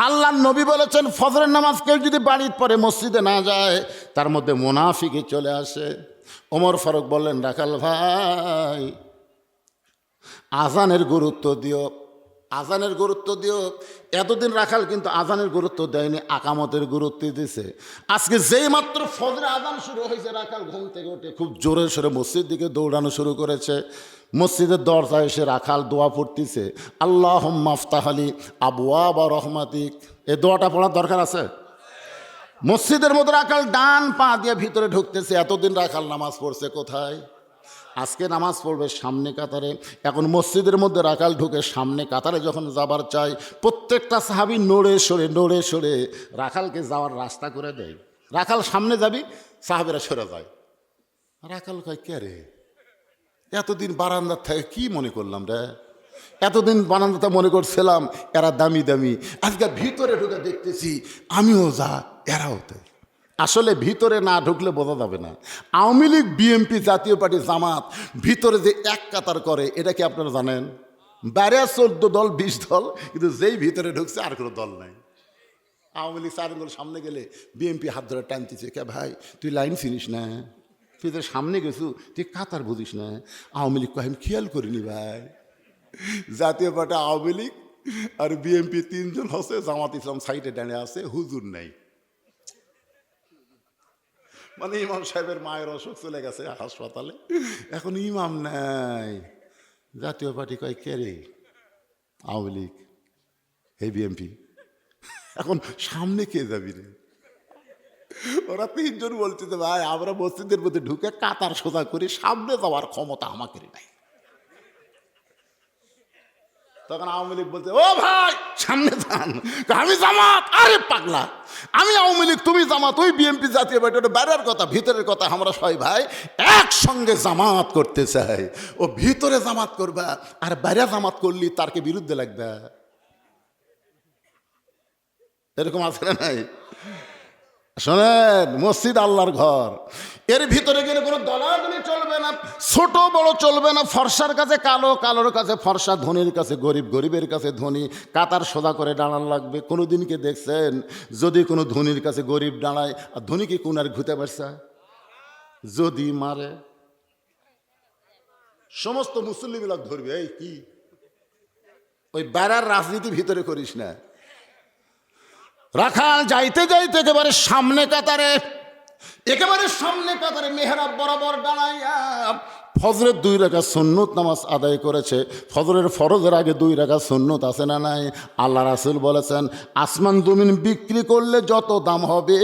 আল্লাহ নবী বলেছেন ফজরের নামাজ কেউ যদি বাড়ির পরে মসজিদে না যায় তার মধ্যে মুনাফিকি চলে আসে। ওমর ফারুক বললেন, রাখাল ভাই, আজানের গুরুত্ব দিও, আজানের গুরুত্ব দিও। এতদিন রাখাল কিন্তু আজানের গুরুত্ব দেয়নি, আকামতের গুরুত্ব দিছে। আজকে যেই মাত্র ফজরে আজান শুরু হয়েছে, রাখাল ঘুম থেকে উঠে খুব জোরে সোরে মসজিদ দিকে দৌড়ানো শুরু করেছে। মসজিদের দরজায় এসে রাখাল দোয়া পড়তেছে, আল্লাহুম্মা আফতাহলি আবওয়াবা রহমাতিক। এই দোয়াটা পড়ার দরকার আছে। মসজিদের মধ্যে রাখাল ডান পা দিয়ে ভিতরে ঢুকতেছে। এতদিন রাখাল নামাজ পড়ছে কোথায়? আজকে নামাজ পড়বে সামনে কাতারে। এখন মসজিদের মধ্যে রাখাল ঢুকে সামনে কাতারে যখন যাবার চাই, প্রত্যেকটা সাহাবী নড়ে সরে রাখালকে যাওয়ার রাস্তা করে দেয়। রাখাল সামনে যাবি, সাহাবীরা সরে যায়। রাখাল কয়, কে রে, এতদিন বারান্দার থেকে কি মনে করলাম রে, এতদিন বারান্দাতে মনে করছিলাম এরা দামি দামি, আজকে ভিতরে ঢুকে দেখতেছি আমিও যা এরাও তাই। আসলে ভিতরে না ঢুকলে বোঝা যাবে না। আওয়ামী লীগ, বিএনপি, জাতীয় পার্টি, জামাত ভিতরে যে এক কাতার করে, এটা কি আপনারা জানেন? বাইরে 14 দল 20 দল, কিন্তু যেই ভিতরে ঢুকছে আর কোনো দল নাই। আওয়ামী লীগ 4 দল সামনে গেলে বিএনপি হাত ধরে টানতেছে, কে ভাই তুই লাইন চিনিস না, তুই তো সামনে গেছু, তুই কাতার বুঝিস না। আওয়ামী লীগ আমি খেয়াল করিনি ভাই। জাতীয় পার্টি, আওয়ামী লীগ আর বিএনপি 3 জন হচ্ছে, জামাত ইসলাম সাইডে ডানে আছে, হুজুর নাই। মানে ইমাম সাহেবের মায়ের অসুখ চলে গেছে হাসপাতালে, এখন ইমাম নাই। জাতীয় পার্টি কয়, কে রে, আওয়ামী লীগ, হে বিএনপি, এখন সামনে কে যাবি রে? ওরা 3 জন বলছে যে ভাই আমরা মসজিদের মধ্যে ঢুকে কাতার সোজা করি, সামনে যাওয়ার ক্ষমতা আমাকে নাই। তখন আওয়ামী লীগ বলতে, ও ভাই সামনে যান, আমি জামাত। আরে পাগলা, আমি আওয়ামী লীগ, তুমি জামাত, ওই বিএনপি, জাতীয় পার্টি, ওটা বাইরের কথা, ভিতরের কথা। আমরা সবাই ভাই একসঙ্গে জামাত করতে চাই। ও ভিতরে জামাত করবা আর বাইরে জামাত করলি তারকে বিরুদ্ধে লাগবে, এরকম আছে না নাই? শোনেন, মসজিদ আল্লাহর ঘর, এর ভিতরে গেলে কোনো দলাদলি চলবে না, ছোট বড় চলবে না, ফর্সার কাছে কালো, কালোর কাছে ফর্সা, ধনীর কাছে গরিব, গরিবের কাছে ধনী। কাতার সোজা করে দাঁড়ান লাগবে। কোনো দিনকে দেখছেন যদি কোনো ধনীর কাছে গরিব দাঁড়ায় আর ধনীকে কোন আর ঘুরতে পারছে? যদি মারে সমস্ত মুসল্লিবিলাক ধরবে, এই কি ওই বেড়ার রাজনীতি ভিতরে করিস না। রাখাল যাইতে যাইতে একেবারে সামনে কাতারে, একেবারে সামনে কাতারে মেহরাব বরাবর দাঁড়াইয়া ফজরের 2 রাকাত সুন্নত নামাজ আদায় করেছে। ফজরের ফরজের আগে 2 রাকাত সুন্নত আছে না নাই? আল্লাহ রাসূল বলেছেন, আসমান জমিন বিক্রি করলে যত দাম হবে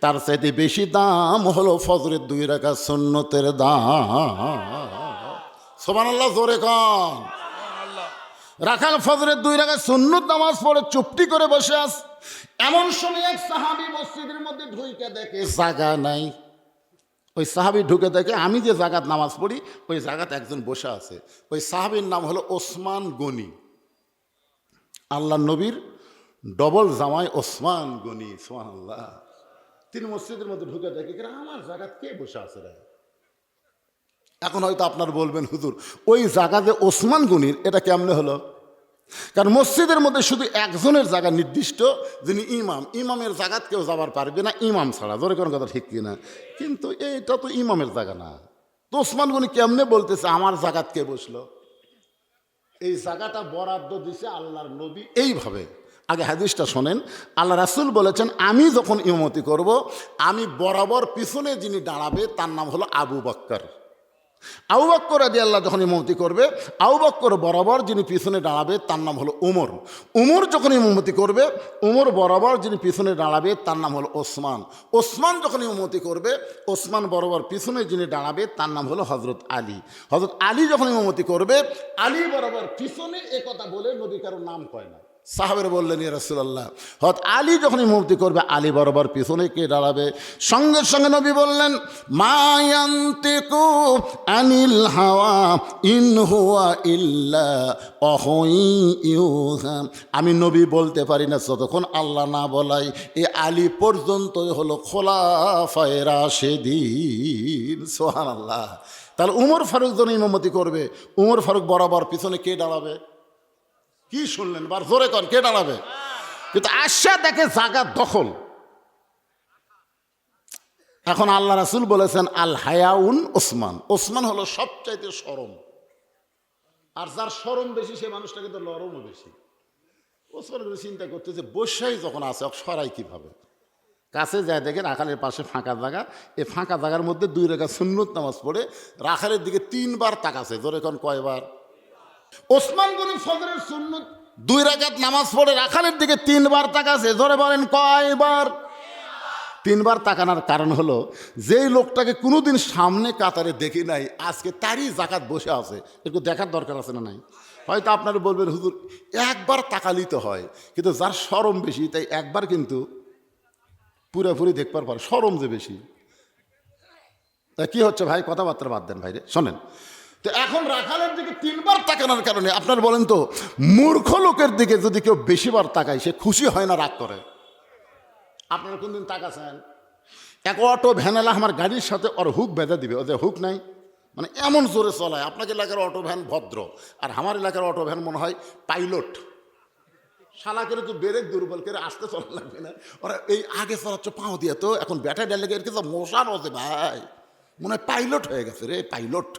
তার চাইতে বেশি দাম হলো ফজরের 2 রাকাত সুন্নতের দাম। সুবহানাল্লাহ, জোরে কন। রাখাল ফজরের 2 রাকাত সুন্নত নামাজ পড়ে চুপটি করে বসে আছে। এমন সময় এক সাহাবী মসজিদের মধ্যে ঢুকে দেখে জায়গা নাই। ওই সাহাবী ঢুকে দেখে আমি যে জায়গাত নামাজ পড়ি ওই জায়গাত একজন বসে আছে। ওই সাহাবীর নাম হলো ওসমান গনি। আল্লাহ নবীর ডবল জামাই ওসমান গনি, সুবহানাল্লাহ। তিনি মসজিদের মধ্যে ঢুকে দেখে আমার জায়গাত কে বসে আছে রে? এখন হয়তো আপনার বলবেন, হুজুর ওই জায়গা যে ওসমান গনির, এটা কেমনে হলো? কারণ মসজিদের মধ্যে শুধু একজনের জায়গা নির্দিষ্ট, যিনি ইমাম। ইমামের জায়গাত কেউ যাবার পারবে না ইমাম ছাড়া, জোরে কোনো কথা ঠিক কিনা? কিন্তু এইটা তো ইমামের জায়গা না, তো ওসমান গনি কেমনে বলতেছে আমার জায়গাত কে বসলো? এই জায়গাটা বরাদ্দ দিছে আল্লাহর নবী এইভাবে। আগে হাদিসটা শোনেন। আল্লাহ রাসূল বলেছেন, আমি যখন ইমামতি করব আমি বরাবর পিছনে যিনি দাঁড়াবে তার নাম হলো আবু বকর। আবু বকর রাদিয়াল্লাহু যখন ইমামতি করবে, আবু বকর বরাবর যিনি পিছনে দাঁড়াবে তার নাম হলো উমর। উমর যখন ইমামতি করবে, উমর বরাবর যিনি পিছনে দাঁড়াবে তার নাম হলো ওসমান। ওসমান যখন ইমামতি করবে, ওসমান বরাবর পিছনে যিনি দাঁড়াবে তার নাম হলো হযরত আলী। হযরত আলী যখন ইমামতি করবে, আলী বরাবর পিছনে, একথা বলে নবী কারোর নাম কয় না। সাহাবের বললেন, ইয়া রাসূলুল্লাহ, হযরত আলী যখন ইমামতি করবে আলী বরাবর পিছনে কে দাঁড়াবে? সঙ্গে সঙ্গে নবী বললেন, মা ইয়ান্তিকু আনিল হাওয়া ইন হুয়া ইল্লা ওয়াহয়ুন ইউহা। আমি নবী বলতে পারি না যতক্ষণ আল্লাহ না বলাই। এই আলী পর্যন্তই হলো খোলাফায়ে রাশেদিন, সুবহানাল্লাহ। তাহলে উমর ফারুক যখন ইমামতি করবে, উমর ফারুক বরাবর পিছনে কে দাঁড়াবে? কি শুনলেন? বার জোরে কর, কে দাঁড়াবে? কিন্তু আসা দেখে জায়গা দখল। এখন আল্লাহ রাসূল বলেছেন আল হায়াউন ওসমান, ওসমান হলো সবচাইতে শরম, আর যার শরম বেশি সে মানুষটা কিন্তু নরমও বেশি। ওসমান চিন্তা করতেছে বসাই যখন আছে সরাই কিভাবে, কাছে যায় দেখে রাখালের পাশে ফাঁকা জায়গা, এই ফাঁকা জায়গার মধ্যে 2 রাকাত সুন্নত নামাজ পড়ে রাখালের দিকে 3 বার তাকাছে। জোরে কোন কয়বার? ওসমান গনি ফজরের সুন্নত 2 রাকাত নামাজ পড়ে রাখালের দিকে 3 বার তাকাছে। জোরে বলেন কয়বার? 3 বার তাকানোর কারণ হলো যেই লোকটাকে কোনোদিন সামনে কাতারে দেখি নাই, আজকে তারই জাকাত বসে আছে, একটু দেখার দরকার আছে না নাই? হয়তো আপনারা বলবেন হুজুর একবার তাকালেই তো হয়, কিন্তু যার শরম বেশি তাই একবার কিন্তু পুরোপুরি দেখবার পর শরম যে বেশি। তা কি হচ্ছে ভাই, কথাবার্তা বাদ দেন ভাই রে, শোনেন তো। এখন রাখালের দিকে 3 বার তাকানোর কারণে আপনার বলেন তো মূর্খ লোকের দিকে যদি কেউ বেশিবার তাকায় সে খুশি হয় না রাগ করে? আপনারা কোনদিন তাকাছেন? এক অটো ভ্যানালা আমার গাড়ির সাথে ওর হুক বেঁধে দিবে, ওদের হুক নাই, মানে এমন জোরে চলায়। আপনাকে এলাকার অটো ভ্যান ভদ্র, আর আমার এলাকার অটো ভ্যান মনে হয় পাইলট। শালা করে তো ব্রেক দুর্বল করে আসতে চলা লাগবে না, ওরা এই আগে চালাচ্ছ পাও দিয়ে, তো এখন ব্যাটারি ডালে এর কিছু মশার হচ্ছে ভাই, মনে হয় পাইলট হয়ে গেছে রে, পাইলট।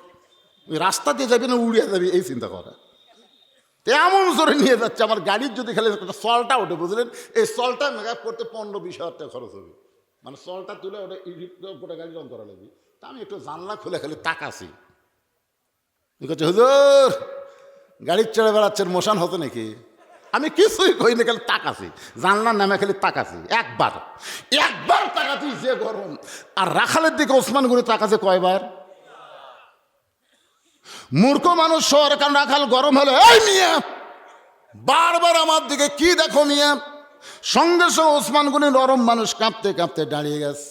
ওই রাস্তা দিয়ে যাবি না উড়িয়ে যাবি এই চিন্তা করে, এমন জোরে নিয়ে যাচ্ছে। আমার গাড়ির যদি খালি একটা সলটা ওঠে, বুঝলেন, এই সলটা মেকআপ করতে 15-20 হাজার টাকা খরচ হবে। মানে সলটা তুলে ওটা গোটা গাড়ি রং করা লাগবে। তা আমি একটু জানলা খুলে খালি তাকাছি, বলছে হুজুর গাড়ির চড়ে বেড়াচ্ছেন, মোশান হতো নাকি? আমি কিছুই কই না, খালি তাকাছি, জানলার নামে খালি তাকাছি। একবার তাকাছি, যে গরম। আর রাখালের দিকে ওসমান গনি তাকাছে কয়বার? মূর্খ মানুষ শহর, কারণ রাখাল গরম হলে এই মিয়া বারবার আমার দিকে কি দেখো মিয়া। সঙ্গে সঙ্গে ওসমান গনি নরম মানুষ কাঁপতে কাঁপতে দাঁড়িয়ে গেছে,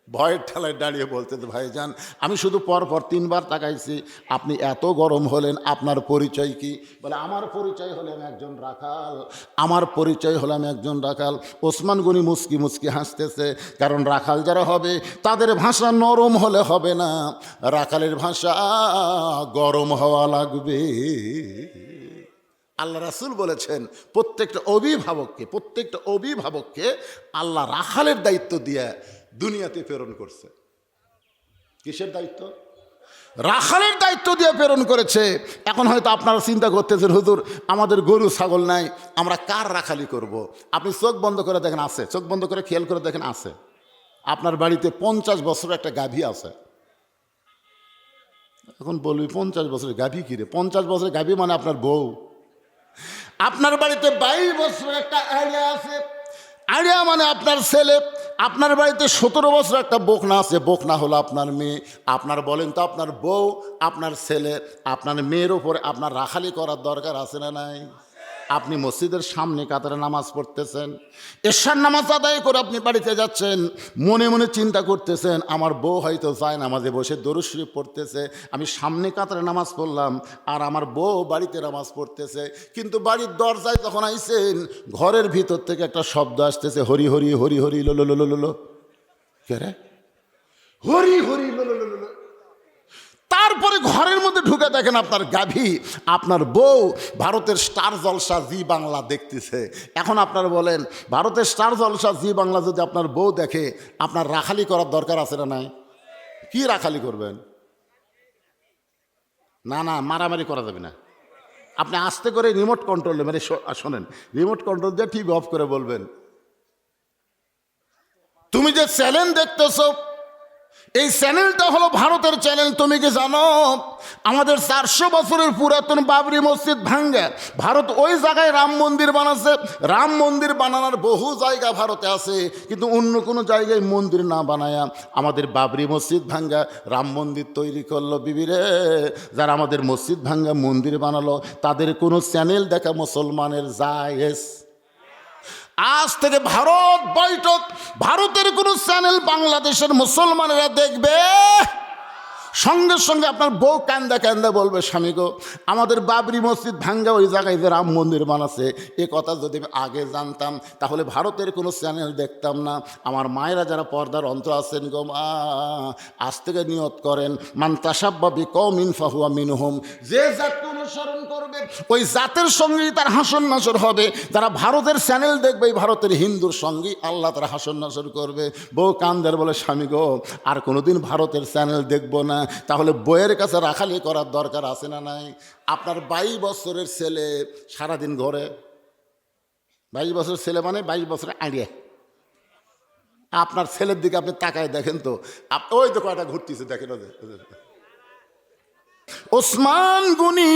ভয়ের ঠেলায় দাঁড়িয়ে বলতে ভাইজান আমি শুধু পরপর 3 বার তাকাইছি, আপনি এত গরম হলেন, আপনার পরিচয় কি? বলে আমার পরিচয় হলে আমি একজন রাখাল, আমার পরিচয় হলে আমি একজন রাখাল। ওসমান গনি মুচকি মুচকি হাসতেছে, কারণ রাখাল যারা হবে তাদের ভাষা নরম হলে হবে না, রাখালের ভাষা গরম হওয়া লাগবে। আল্লাহ রাসূল বলেছেন প্রত্যেকটা অভিভাবককে আল্লাহ রাখালের দায়িত্ব দিয়ে দুনিয়াতে প্রেরণ করছে। কিসের দায়িত্ব? রাখালের দায়িত্ব দিয়ে প্রেরণ করেছে। এখন হয়তো আপনারা চিন্তা করতেছেন হুজুর আমাদের গরু ছাগল নাই, আমরা কার রাখালি করব? আপনি চোখ বন্ধ করে দেখেন আছে, চোখ বন্ধ করে খেয়াল করে দেখেন আছে। আপনার বাড়িতে 50 বছরের একটা গাভী আছে। এখন বলবি 50 বছরের গাভী কিরে? 50 বছরের গাভী মানে আপনার বউ। আপনার বাড়িতে 22 বছরের একটা আইডিয়া আছে, আইডিয়া মানে আপনার ছেলে। আপনার বাড়িতে 17 বছর একটা বকনা আছে, বকনা হলো আপনার মেয়ে। আপনার বলেন তো আপনার বউ, আপনার ছেলে, আপনার মেয়ের ওপরে আপনার রাখালি করার দরকার আছে না নাই? আপনি মসজিদের সামনে কাতারে নামাজ পড়তেছেন, এশার নামাজ আদায় করে আপনি বাড়িতে যাচ্ছেন, মনে মনে চিন্তা করতেছেন আমার বউ হয়তো যায় নামাজে বসে দরুদ শরীফ পড়তেছে, আমি সামনে কাতারে নামাজ পড়লাম আর আমার বউ বাড়িতে নামাজ পড়তেছে। কিন্তু বাড়ির দরজায় যখন আইছেন ঘরের ভিতর থেকে একটা শব্দ আসতেছে হরি হরি হরি হরি লো লো লো লো লো। কে রে? হরি হরি লো লো লো লো। তারপরে ঘরের মধ্যে ঢুকে দেখেন আপনার গাভী, আপনার বউ ভারতের স্টার জলসা জি বাংলা দেখতেছে। এখন আপনারা বলেন ভারতের স্টার জলসা জি বাংলা যদি আপনার বউ দেখে, আপনার রাখালি করার দরকার আছে না নাই? কি রাখালি করবেন? না না, মারামারি করা যাবে না। আপনি আস্তে করে রিমোট কন্ট্রোল, মানে শোনেন, রিমোট কন্ট্রোল দিয়ে টিভি অফ করে বলবেন তুমি যে চ্যানেল দেখতেছো এই চ্যানেলটা হলো ভারতের চ্যানেল। তুমি কি জানো আমাদের 400 বছরের পুরাতন বাবরি মসজিদ ভাঙ্গে ভারত ওই জায়গায় রাম মন্দির বানাচ্ছে। রাম মন্দির বানানোর বহু জায়গা ভারতে আছে, কিন্তু অন্য কোনো জায়গায় মন্দির না বানায়া আমাদের বাবরি মসজিদ ভাঙ্গা রাম মন্দির তৈরি করলো। বিবিরে, যারা আমাদের মসজিদ ভাঙ্গা মন্দির বানালো তাদের কোনো চ্যানেল দেখা মুসলমানের জায়েজ? আজ থেকে ভারত বৈঠক, ভারতের কোন চ্যানেল বাংলাদেশের মুসলমানেরা দেখবে, সঙ্গে সঙ্গে আপনার বউ কান্দা কান্দা বলবে স্বামী গো আমাদের বাবরি মসজিদ ভাঙ্গা ওই জায়গায় যে রাম মন্দির বানাচ্ছে, এ কথা যদি আমি আগে জানতাম তাহলে ভারতের কোনো চ্যানেল দেখতাম না। আমার মায়েরা যারা পর্দার অন্তর আছেন গো মা, আজ থেকে নিয়ত করেন মান তাসাব্বা বিকওমিন ফাহুয়া মিনহুম, যে জাত কোনো অনুসরণ করবে, ওই জাতের সঙ্গেই তার হাসর নাসর হবে। যারা ভারতের চ্যানেল দেখবে, ভারতের হিন্দুর সঙ্গেই আল্লাহ তার হাসর নাসর করবে। বউ কান্দার বলে, স্বামী গো, আর কোনোদিন ভারতের চ্যানেল দেখবো না। তাহলে বইয়ের কাছে রাখালি করার দরকার আছে না নাই? আপনার 22 বছরের ছেলে সারাদিন ঘরে, 22 বছরের ছেলে মানে 22 বছরের আড়িয়ে, আপনার ছেলের দিকে আপনি তাকায় দেখেন তো, ওই তো কয়টা ঘুরতেছে দেখেন। ওসমান গনি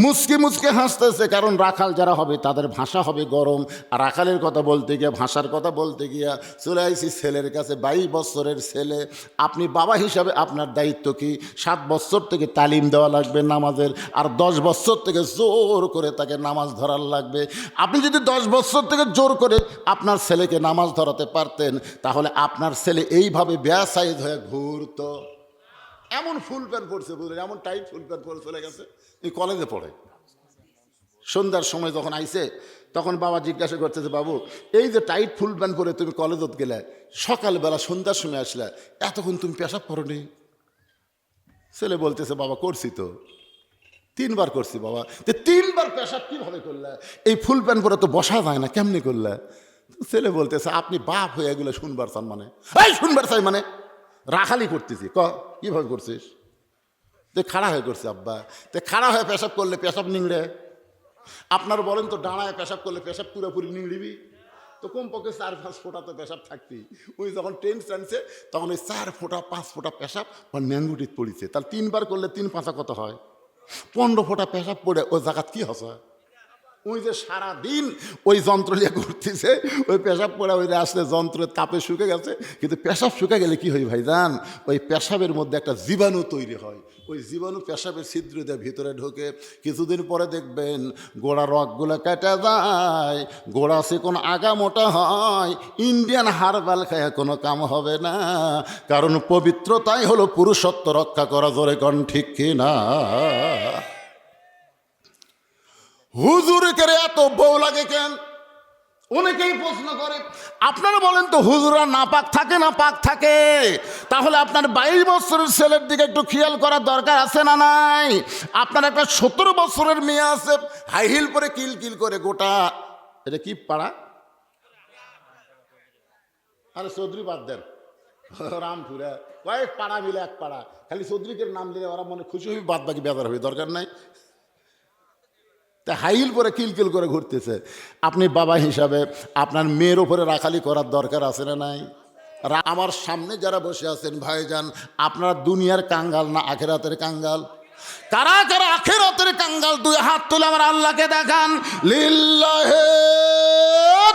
মুচকে মুচকে হাসতেছে, কারণ রাখাল যারা হবে তাদের ভাষা হবে গরম। আর রাখালের কথা বলতে গিয়ে, ভাষার কথা বলতে গিয়া চলে আইসি ছেলের কাছে। 22 বছরের ছেলে, আপনি বাবা হিসাবে আপনার দায়িত্ব কি? 7 বছর থেকে তালিম দেওয়া লাগবে নামাজের, আর 10 বছর থেকে জোর করে তাকে নামাজ ধরার লাগবে। আপনি যদি 10 বছর থেকে জোর করে আপনার ছেলেকে নামাজ ধরাতে পারতেন, তাহলে আপনার ছেলে এইভাবে বেয়াসাইজ হয়ে ঘুরতো। এমন ফুল প্যান্ট পরছে, বুঝলেন, এমন টাইট ফুল প্যান্ট পরে চলে গেছে। এই কলেজে পড়ে, সন্ধ্যার সময় যখন আইছে, তখন বাবা জিজ্ঞাসা করতেছে, বাবু এই যে টাইট ফুল প্যান্ট পরে তুমি কলেজত গেলে, সকালবেলা সন্ধ্যার সময় আসলে, এতক্ষণ তুমি পেশাব করনি? ছেলে বলতেছে, বাবা করছি তো, 3 বার করছি বাবা। 3 বার পেশাব কীভাবে করলে? এই ফুল প্যান্ট পরে তো বসা যায় না, কেমনি করলে? ছেলে বলতেছে, আপনি বাপ হয়ে এগুলো শুনবার চান মানে? এই শুনবার চাই মানে? রাখালি করতেছি, কীভাবে করছিস? তো খাড়া হয়ে করছি আব্বা। তো খাড়া হয়ে পেশাব করলে পেশাব নিংড়ে? আপনার বলেন তো, দাঁড়ায় পেশাব করলে পেশাব পুরোপুরি নিংড়িবি? তো কমপক্ষে 4-5 ফোঁটা তো পেশাব থাকতি। ওই যখন ট্রেন টানছে, তখন ওই 4 ফোঁটা 5 ফোঁটা পেশাব বা ন্যাঙ্গুটিত পড়িছে। তাহলে 3 বার করলে 3 5 কত হয়? 15 ফোঁটা পেশাব পড়ে ওই জায়গাত কি হসা? ওই যে সারাদিন ওই যন্ত্র নিয়ে ঘুরতেছে, ওই পেশাব পড়া ওই আসলে যন্ত্রের তাপে শুকে গেছে। কিন্তু পেশাব শুকে গেলে কি হয় ভাইজান? ওই পেশাবের মধ্যে একটা জীবাণু তৈরি হয়। ওই জীবাণু পেশাবের ছিদ্র দিয়ে ভিতরে ঢোকে। কিছুদিন পরে দেখবেন গোড়া রগগুলো কেটে যায়, গোড়া সে কোনো আগা মোটা হয়। ইন্ডিয়ান হারবাল খায় কোনো কাম হবে না, কারণ পবিত্রতাই হলো পুরুষত্ব রক্ষা করা। জোরে কোন ঠিক কি না? হুজুরকে এত বউ লাগে কেন? অনেকেই প্রশ্ন করে। আপনারা বলেন তো, হুজুরা নাপাক থাকে না পাক থাকে? তাহলে আপনার 22 বছরের ছেলের দিকে একটু খেয়াল করার দরকার আছে না নাই? আপনার একটা 17 বছরের মেয়ে আছে, হাই হিল পরে কিল কিল করে গোটা, এটা কি পাড়া? আরে চৌধুরী বাদ দেন, রামপুরা কয়েক পাড়া মিলে এক পাড়া, খালি চৌধুরীকে নাম দিলে ওরা মনে খুশি হবি, বাদ বাকি বেদার হবে, দরকার নাই। তা হাইল পরে কিলকিল করে ঘুরতেছে। আপনি বাবা হিসাবে আপনার মেয়ের ওপরে রাখালি করার দরকার আছে না নাই? আমার সামনে যারা বসে আছেন ভাইজান, আপনারা দুনিয়ার কাঙ্গাল না আখেরাতের কাঙ্গাল? কারা কারা আখেরাতের কাঙ্গাল? 2 হাত তুলে আমার আল্লাহকে দেখান। লিল্লাহে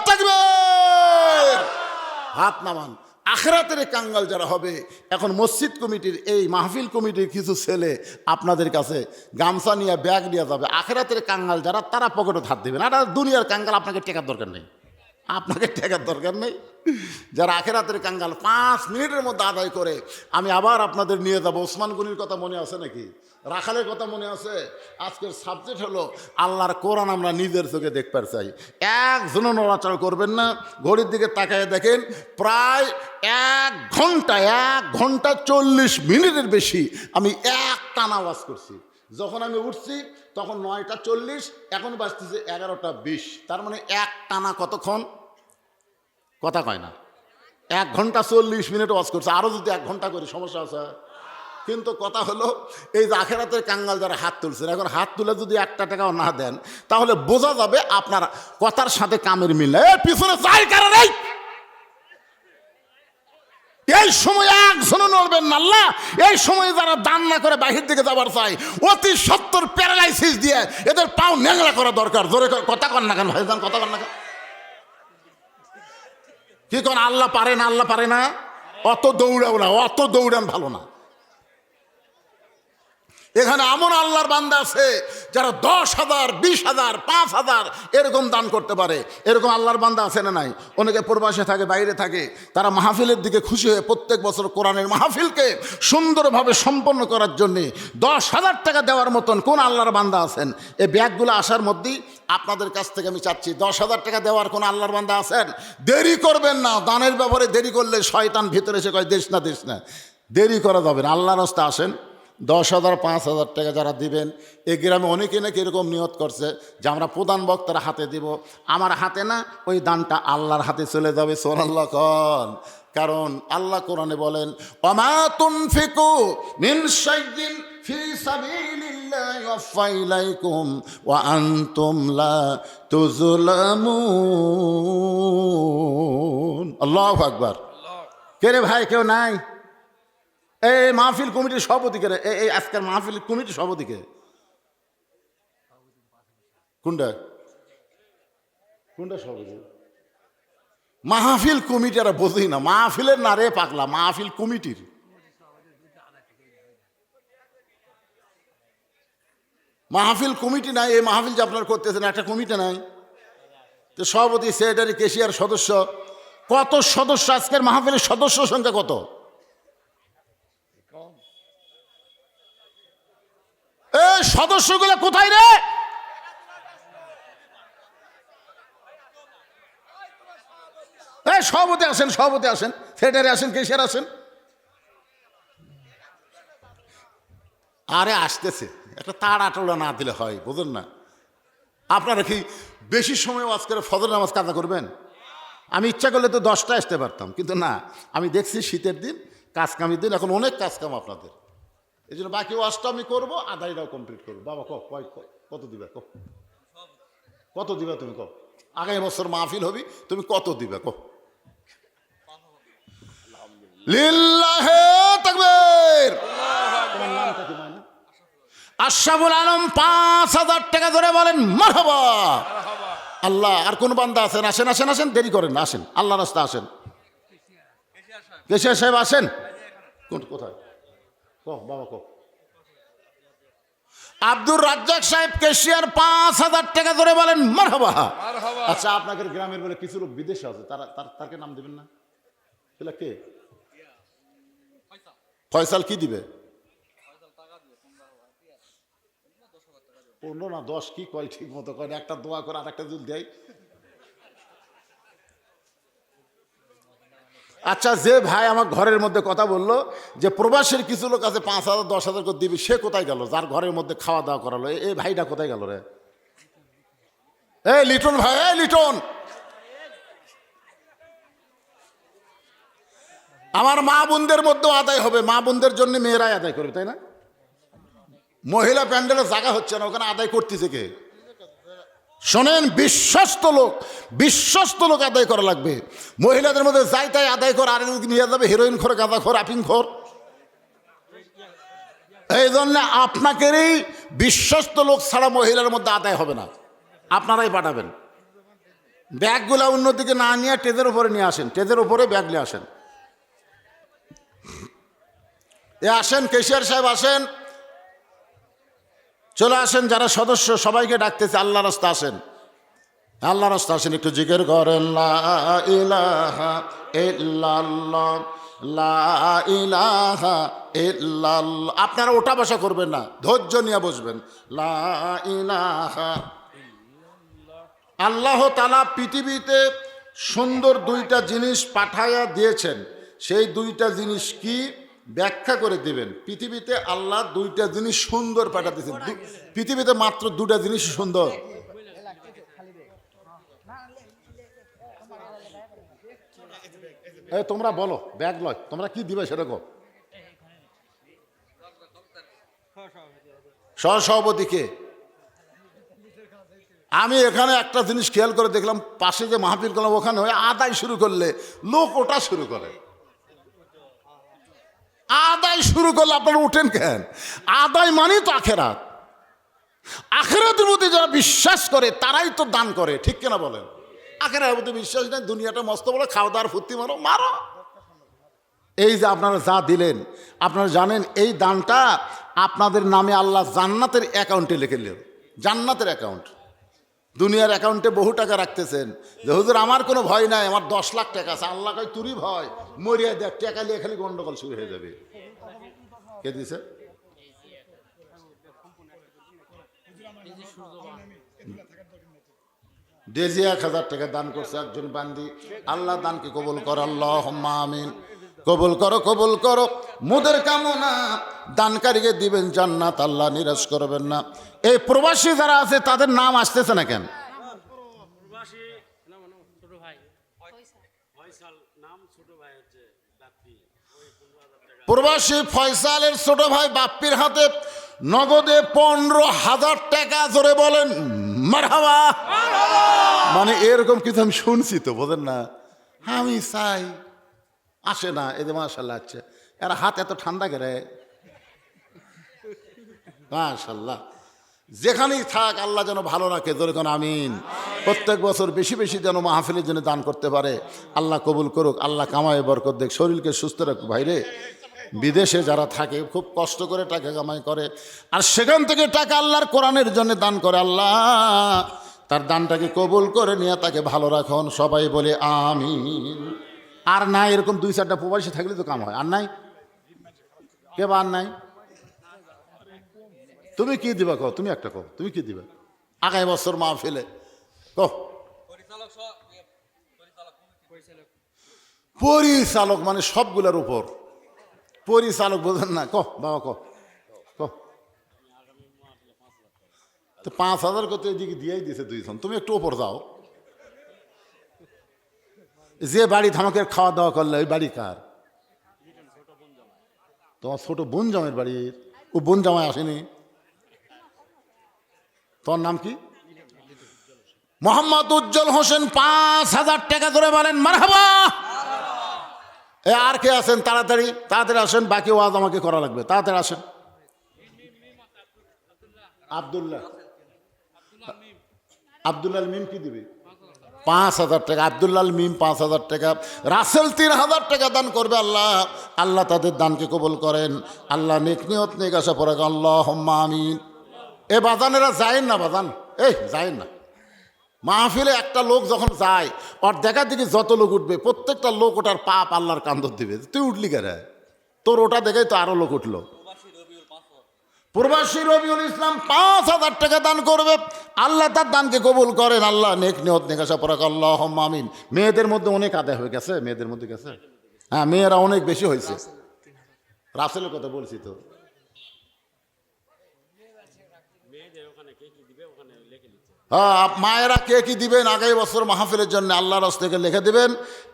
তাকবীর, হাত নামান। আখেরাতের কাঙ্গাল যারা হবে, এখন মসজিদ কমিটির এই মাহফিল কমিটির কিছু ছেলে আপনাদের কাছে গামছা নিয়ে ব্যাগ নিয়ে যাবে। আখেরাতের কাঙ্গাল যারা, তারা পকেটে হাত দেবেন। আর দুনিয়ার কাঙ্গাল আপনাকে টেকার দরকার নেই, আপনাকে টেকার দরকার নেই। যারা আখেরাতের কাঙ্গাল 5 মিনিটের মধ্যে আদায় করে। আমি আবার আপনাদের নিয়ে যাব। ওসমান গনির কথা মনে আছে নাকি? রাখালের কথা মনে আছে? আজকের সাবজেক্ট হলো আল্লাহর কোরআন আমরা নিজের চোখে দেখতে চাই। একজনও নড়াচড়া করবেন না। ঘড়ির দিকে তাকায় দেখেন, প্রায় 1 ঘন্টা 40 মিনিটের বেশি আমি এক টানা আওয়াজ করছি। যখন আমি উঠছি তখন 9টা 40, এখন বাজতেছে 11টা 20। তার মানে এক টানা কতক্ষণ? কথা কয় না, 1 ঘন্টা 40 মিনিট ওয়াজ করছে। আরও যদি 1 ঘন্টা করি সমস্যা আছে? কিন্তু কথা হলো, এই যে আখেরাতের কাঙ্গাল যারা হাত তুলছেন, এখন হাত তুলে যদি 1 টাকাও না দেন, তাহলে বোঝা যাবে আপনার কথার সাথে কামের মিল নেই। পিছনে চাই কারণ এই সময় একজনও নড়বেন না। আল্লাহ এই সময় যারা দান না করে বাহির দিকে যাবার চাই, অতি সত্তর প্যারালাইসিস দিয়ে এদের পাও ন্যাংরা করা দরকার। জোরে কথা কন না কেন ভাইজান? কথা কন না কেন? কি কোন আল্লাহ পারে না? আল্লাহ পারে না? অত দৌড়াও না, অত দৌড়ান ভালো না। এখানে এমন আল্লাহর বান্দা আছে যারা 10,000, 20,000, 5,000 এরকম দান করতে পারে। এরকম আল্লাহর বান্দা আছে না নাই? অনেকে প্রবাসে থাকে, বাইরে থাকে, তারা মাহফিলের দিকে খুশি হয়ে প্রত্যেক বছর কোরআনের মাহফিলকে সুন্দরভাবে সম্পন্ন করার জন্যে 10,000 টাকা দেওয়ার মতন কোন আল্লাহর বান্দা আছেন? এই ব্যাগগুলো আসার মধ্যেই আপনাদের কাছ থেকে আমি চাচ্ছি, 10,000 টাকা দেওয়ার কোন আল্লাহর বান্দা আছেন? দেরি করবেন না। দানের ব্যাপারে দেরি করলে শয়তান ভিতরে এসে কয় দেশ না দেশ না, দেরি করা যাবে না। আল্লাহর রাস্তায় আসেন, 10,000 5,000 টাকা যারা দিবেন, এই গ্রামে অনেকে নাকি এরকম নিয়ত করছে যে আমরা প্রধান বক্তার হাতে দিব, আমার হাতে না, ওই দানটা আল্লাহর হাতে চলে যাবে। সুবহানাল্লাহ কোন। কারণ আল্লাহ কোরআনে বলেন, ওমা তুনফিকু মিন শাইইন ফি সাবিলিল্লাহি ইউওয়াফা ইলাইকুম ওয়া আনতুম লা তুযলামুন। আল্লাহু আকবার। কে রে ভাই, কেউ নাই? এই মাহফিল কমিটির সভাপতি কে রে? এই আজকের মাহফিল কমিটির সভাপতি কে? কোনটা কোনটা সভাপতি? মাহফিল কমিটি আর বোঝেই না, মাহফিলের না রে পাগলা, মাহফিল কমিটির। মাহফিল কমিটি নাই, এই মাহফিল যে আপনারা করতেছেন একটা কমিটি নাই, তো সভাপতি, সেক্রেটারি, কেশিয়ার, সদস্য, কত সদস্য আজকের মাহফিলের সদস্য সংখ্যা কত? এই সদস্যগুলো কোথায় রে? এই সভাপতি আসেন, সভাপতি আসেন, সেক্রেটারি আসেন, কেশিয়ার আসেন। আরে আসতেছে, একটা তাড়াটোড়া না দিলে হয়, বুঝলেন না? আপনারা কি বেশি সময় আজকের ফজর নামাজ কাজা করবেন? আমি ইচ্ছা করলে তো 10টায় আসতে পারতাম, কিন্তু না, আমি দেখছি শীতের দিন, কাজকামের দিন, এখন অনেক কাজকাম আপনাদের, এই জন্য বাকি ওয়াজটা আমি করবো, আদায়টাও কমপ্লিট করবো। বাবা কত দিবে? কত দিবে তুমি? আগামী বছর মাহফিল হবি, তুমি কত দিবে? লিল্লাহে তাকবীর। তোমার নামটা কি মায়না? আশরাফুল আলম। 5,000 টাকা ধরে বলেন মারহাবা। আল্লাহ। আর কোন বান্দা আছেন? আসেন আসেন আসেন, দেরি করেন না, আসেন, আল্লাহ রাস্তা আসেন। কেশিয়ার সাহেব আসেন। কোথায়? বাবা আব্দুর রাজ্জাক সাহেব, কেশিয়ার, 5,000 টাকা ধরে বলেন মারহাবা। আচ্ছা, আপনাদের গ্রামের বলে কিছু লোক বিদেশে আছে, তাকে নাম দিবেন না? সেটা কে? ফয়সাল। কি দিবে? 15 না 10 কি কয়, ঠিক মতো কয়, একটা দোয়া করে আর একটা দুধ দেয়। আচ্ছা, যে ভাই আমার ঘরের মধ্যে কথা বললো যে প্রবাসের কিছু লোক আছে 5,000 10,000 করে দিবি, সে কোথায় গেল? যার ঘরের মধ্যে খাওয়া দাওয়া করালো, এই ভাইটা কোথায় গেল রে? এই লিটন ভাই, এই লিটন, আমার মা বোনদের মধ্যেও আদায় হবে, মা বোনদের জন্য মেয়েরাই আদায় করবে, তাই না? মহিলা প্যান্ডেলের জায়গা হচ্ছে না, ওখানে আদায় করতেছে কে? শোনেন, বিশ্বস্ত লোক আদায় করা লাগবে। মহিলাদের মধ্যে যাই তাই আদায় কর, আর নিয়ে যাবে হিরোইন খোর, গাঁদা খোর, আফিং খোর। এই জন্য আপনাকেরই বিশ্বস্ত লোক ছাড়া মহিলার মধ্যে আদায় হবে না, আপনারাই পাঠাবেন। ব্যাগগুলা অন্যদিকে না নিয়ে টেজের উপরে নিয়ে আসেন, টেজের উপরে ব্যাগ নিয়ে আসেন। আসেন, কেশিয়ার সাহেব আসেন, চলে আসেন। যারা সদস্য সবাইকে ডাকতেছে, আল্লাহ রাস্তা আসেন, আল্লাহ রাস্তা আসেন, একটু জিকির করেন লা ইলাহা ইল্লাল্লাহ, লা ইলাহা ইল্লাল্লাহ। আপনারা ওটা বসা করবেন না, ধৈর্য নিয়ে বসবেন। লা ইলাহা। আল্লাহ তাআলা পৃথিবীতে সুন্দর 2টা জিনিস পাঠাইয়া দিয়েছেন, সেই 2টা জিনিস কি ব্যাখ্যা করে দিবেন। পৃথিবীতে আল্লাহ 2টা জিনিস সুন্দর পাঠাতেছেন, পৃথিবীতে মাত্র 2টা জিনিস সুন্দর। তোমরা বলো, ব্যাগ লয়, তোমরা কি দিবে সেরকম? সহসভাপতিকে আমি এখানে একটা জিনিস খেয়াল করে দেখলাম, পাশে যে মাহফিল করলাম ওখানে আদায় শুরু করলে লোক ওটা শুরু করে, আদায় শুরু করলে আপনারা উঠেন কেন? আদায় মানে তো আখেরাত, আখেরাতের প্রতি যারা বিশ্বাস করে তারাই তো দান করে, ঠিক কিনা বলেন? আখেরাতের প্রতি বিশ্বাস নেই, দুনিয়াটা মস্ত বলে খাওয়া দাওয়ার ফুর্তি মারো। এই যে আপনারা যা দিলেন, আপনারা জানেন এই দানটা আপনাদের নামে আল্লাহ জান্নাতের অ্যাকাউন্টে লিখে দিলেন, জান্নাতের অ্যাকাউন্ট। দুনিয়ার অ্যাকাউন্টে বহু টাকা রাখতেছেন যে হুজুর আমার কোনো ভয় নাই, আমার 10 লাখ টাকা আছে। আল্লাহ কয় তুরই ভয়, মরিয়া দেখ, টাকা নিয়ে খালি গন্ডগোল শুরু হয়ে যাবে। কে দিছে? ডেজি 1,000 টাকা দান করছে একজন বান্দি, আল্লাহ দানকে কবুল কর, আল্লাহুম্মা আমিন। কবুল করো, কবুল করো মোদের কামনা, দানকারীকে দিবেন জান্নাত, আল্লাহ নিরাশ করবেন না। এই প্রবাসী যারা আছে তাদের নাম আসতেছে না কেন? প্রবাসী ফয়সালের ছোট ভাই বাপ্পির হাতে নগদে 15,000 টাকা, জোরে বলেন মারহাবা। মানে এরকম কিছু আমি শুনছি তো, বোঝেন না, আমি চাই আসে না, এদের মাশাল্লাহ আছে, এরা হাত এত ঠান্ডা করে মাশাল্লাহ। যেখানেই থাক আল্লাহ যেন ভালো রাখে, জোরে কোন আমিন। প্রত্যেক বছর বেশি বেশি যেন মাহফিলের জন্য দান করতে পারে, আল্লাহ কবুল করুক, আল্লাহ কামায় বরকত দেখ, শরীরকে সুস্থ রাখুক। ভাইরে বিদেশে যারা থাকে খুব কষ্ট করে টাকা কামাই করে, আর সেখান থেকে টাকা আল্লাহর কোরআনের জন্য দান করে, আল্লাহ তার দানটাকে কবুল করে নিয়ে তাকে ভালো রাখুন, সবাই বলে আমিন। আর নাই এরকম 2-4টা প্রবাসী থাকলে তো কাম হয়, আর নাই কে বা আর নাই? তুমি কি দিবা কো? তুমি একটা কো, তুমি কি দিবা আগামী বছর মাহফিলে কো? পরিচালক মানে সবগুলোর উপর পরিচালক, বোঝেন না? ক বাবা ক ক তো 5,000 কত এদিকে দিয়েই দিছে 2জন, তুমি একটু ওপর যাও। যে বাড়ি ধামাকের খাওয়া দাওয়া করলে ওই বাড়ি কার? তোমার ছোট বোন জামাইয়ের বাড়ির। ও বোন জামাই আসেনি? তোমার নাম কি? মোহাম্মদ উজ্জ্বল হোসেন, 5,000 টাকা ধরে বলেন মারহাবা। এ আর কে আছেন? তাড়াতাড়ি তাড়াতাড়ি আসেন, বাকি ওয়াজ আমাকে করা লাগবে, তাড়াতাড়ি আসেন। আব্দুল্লাহ, আব্দুল্লাহ মিম কি দিবে? 5,000 টাকা। আব্দুল্লাহ মিম 5,000 টাকা। রাসেল 3,000 টাকা দান করবে। আল্লাহ আল্লাহ তাদের দানকে কবুল করেন, আল্লাহ নেক নিয়ত নেক আশা পড়ে আল্লাহুম্মা আমিন। এ বাজানেরা যায়েন না, বাজান এই যায়েন না মাহফিলে। একটা লোক যখন যায় ওর দেখা দেখি যত লোক উঠবে প্রত্যেকটা লোক ওটার পাপ আল্লাহর কান্দর দিবে। তুই উঠলি কেন? তোর ওটা দেখেই তো আরো লোক উঠলো। প্রবাসী রবিউল ইসলাম 5,000 টাকা দান করবে, আল্লাহ তার দানকে কবুল করেন, আল্লাহ নেক নিয়ত নেক আশা পড়া আল্লাহুম্মা আমিন। মেয়েদের মধ্যে অনেক আদায় হয়ে গেছে, মেয়েদের মধ্যে গেছে, হ্যাঁ মেয়েরা অনেক বেশি হয়েছে। রাসেলের কথা বলছি তো। হ্যাঁ মায়েরা কে কি দিবেন আগামী বছর মাহফিলের জন্য আল্লাহর রাস্তা থেকে লিখে দিবেন,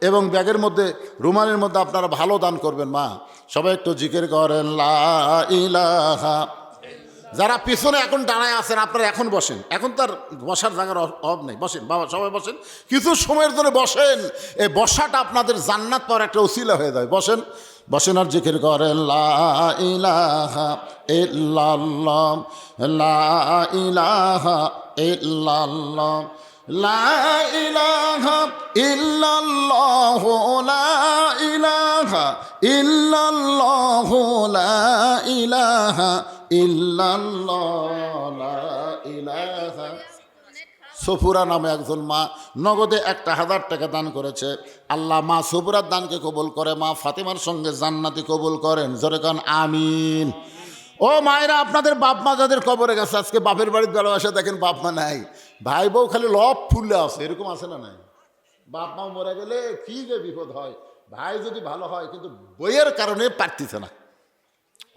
এবং ব্যাগের মধ্যে রুমালের মধ্যে আপনারা ভালো দান করবেন। মা সবাই একটু জিকির করেন লা ইলাহা। যারা পিছনে এখন দাঁড়ায় আছেন আপনারা এখন বসেন, এখন তার বসার জায়গার অভাব নেই, বসেন বাবা সবাই বসেন, কিছু সময়ের জন্য বসেন। এই বসাটা আপনাদের জান্নাত পাওয়ার একটা উসিলা হয়ে যায়। বসেন বসেন আর জিকির করেন লা ইলাহা ইল্লাল্লাহ, লা ইলাহা ইল্লাল্লাহ, লা ইলাহা ইল্লাল্লাহ, লা ইলাহা ইল্লাল্লাহ, লা ইলাহা ইল্লাল্লাহ, লা ইলাহা। সফুরা নামে একজন মা নগদে 1,000 টাকা দান করেছে। আল্লাহ মা সফুরার দানকে কবুল করে, মা ফাতেমার সঙ্গে জান্নাতি কবুল করেন, জোরে কান আমিন। ও মায়েরা, আপনাদের বাপ মা যাদের কবরে গেছে আজকে বাপের বাড়ির ভালোবাসা দেখেন, বাপ মা নাই, ভাই বউ খালি লব ফুললে আছে, এরকম আছে না? নাই বাপ মা মরে গেলে কি যে বিপদ হয়। ভাই যদি ভালো হয় কিন্তু বইয়ের কারণে পারতেছে না।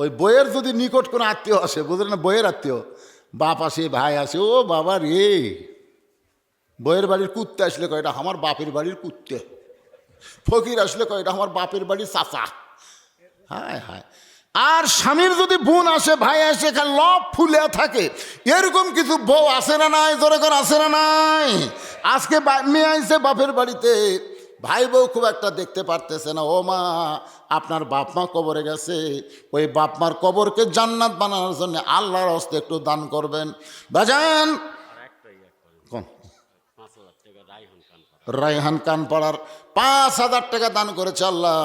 ওই বইয়ের যদি নিকট কোনো আত্মীয় আসে, বুঝলেন না, বইয়ের আত্মীয়, বাপ আসে ভাই আসে, ও বাবা রে, বইয়ের বাড়ির কুত্তে আসলে কয় এটা আমার বাপের বাড়ির কুত্তে, ফকির আসলে কয় এটা আমার বাপের বাড়ির চাচা। হায় হায়। আর স্বামীর যদি বোন আসে ভাই আসে খালি লব ফুলে থাকে, এরকম কিছু বউ আসে না নাই? জোরে করে আসে না নাই? আজকে মেয়ে আইসে বাপের বাড়িতে, ভাই বউ খুব একটা দেখতে পারতেছে না। ও মা, আপনার বাপ মা কবরে গেছে, ওই বাপ মার কবরকে জান্নাত বানানোর জন্য আল্লাহর হস্তে একটু দান করবেন। বাজান রায়হান কান পাড়ার 5,000 টাকা দান করেছে। আল্লাহ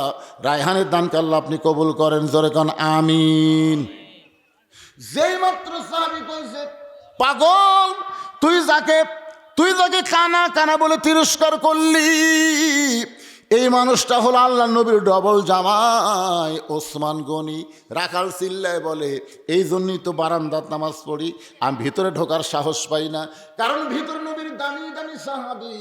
রায়হানের দানকে আল্লাহ আপনি কবুল করেন, জোরে কান আমিন। যেই মাত্র সাহাবী কইছে পাগল, তুই যাকে কানা কানা বলে তিরস্কার করলি, এই মানুষটা হলো আল্লাহ নবীর ডবল জামাই ওসমান গনি। রাখাল চিল্লায় বলে, এই জন্যই তো বারান্দাত নামাজ পড়ি, আমি ভিতরে ঢোকার সাহস পাই না, কারণ ভিতরে নবীর দামি দামি সাহাবী,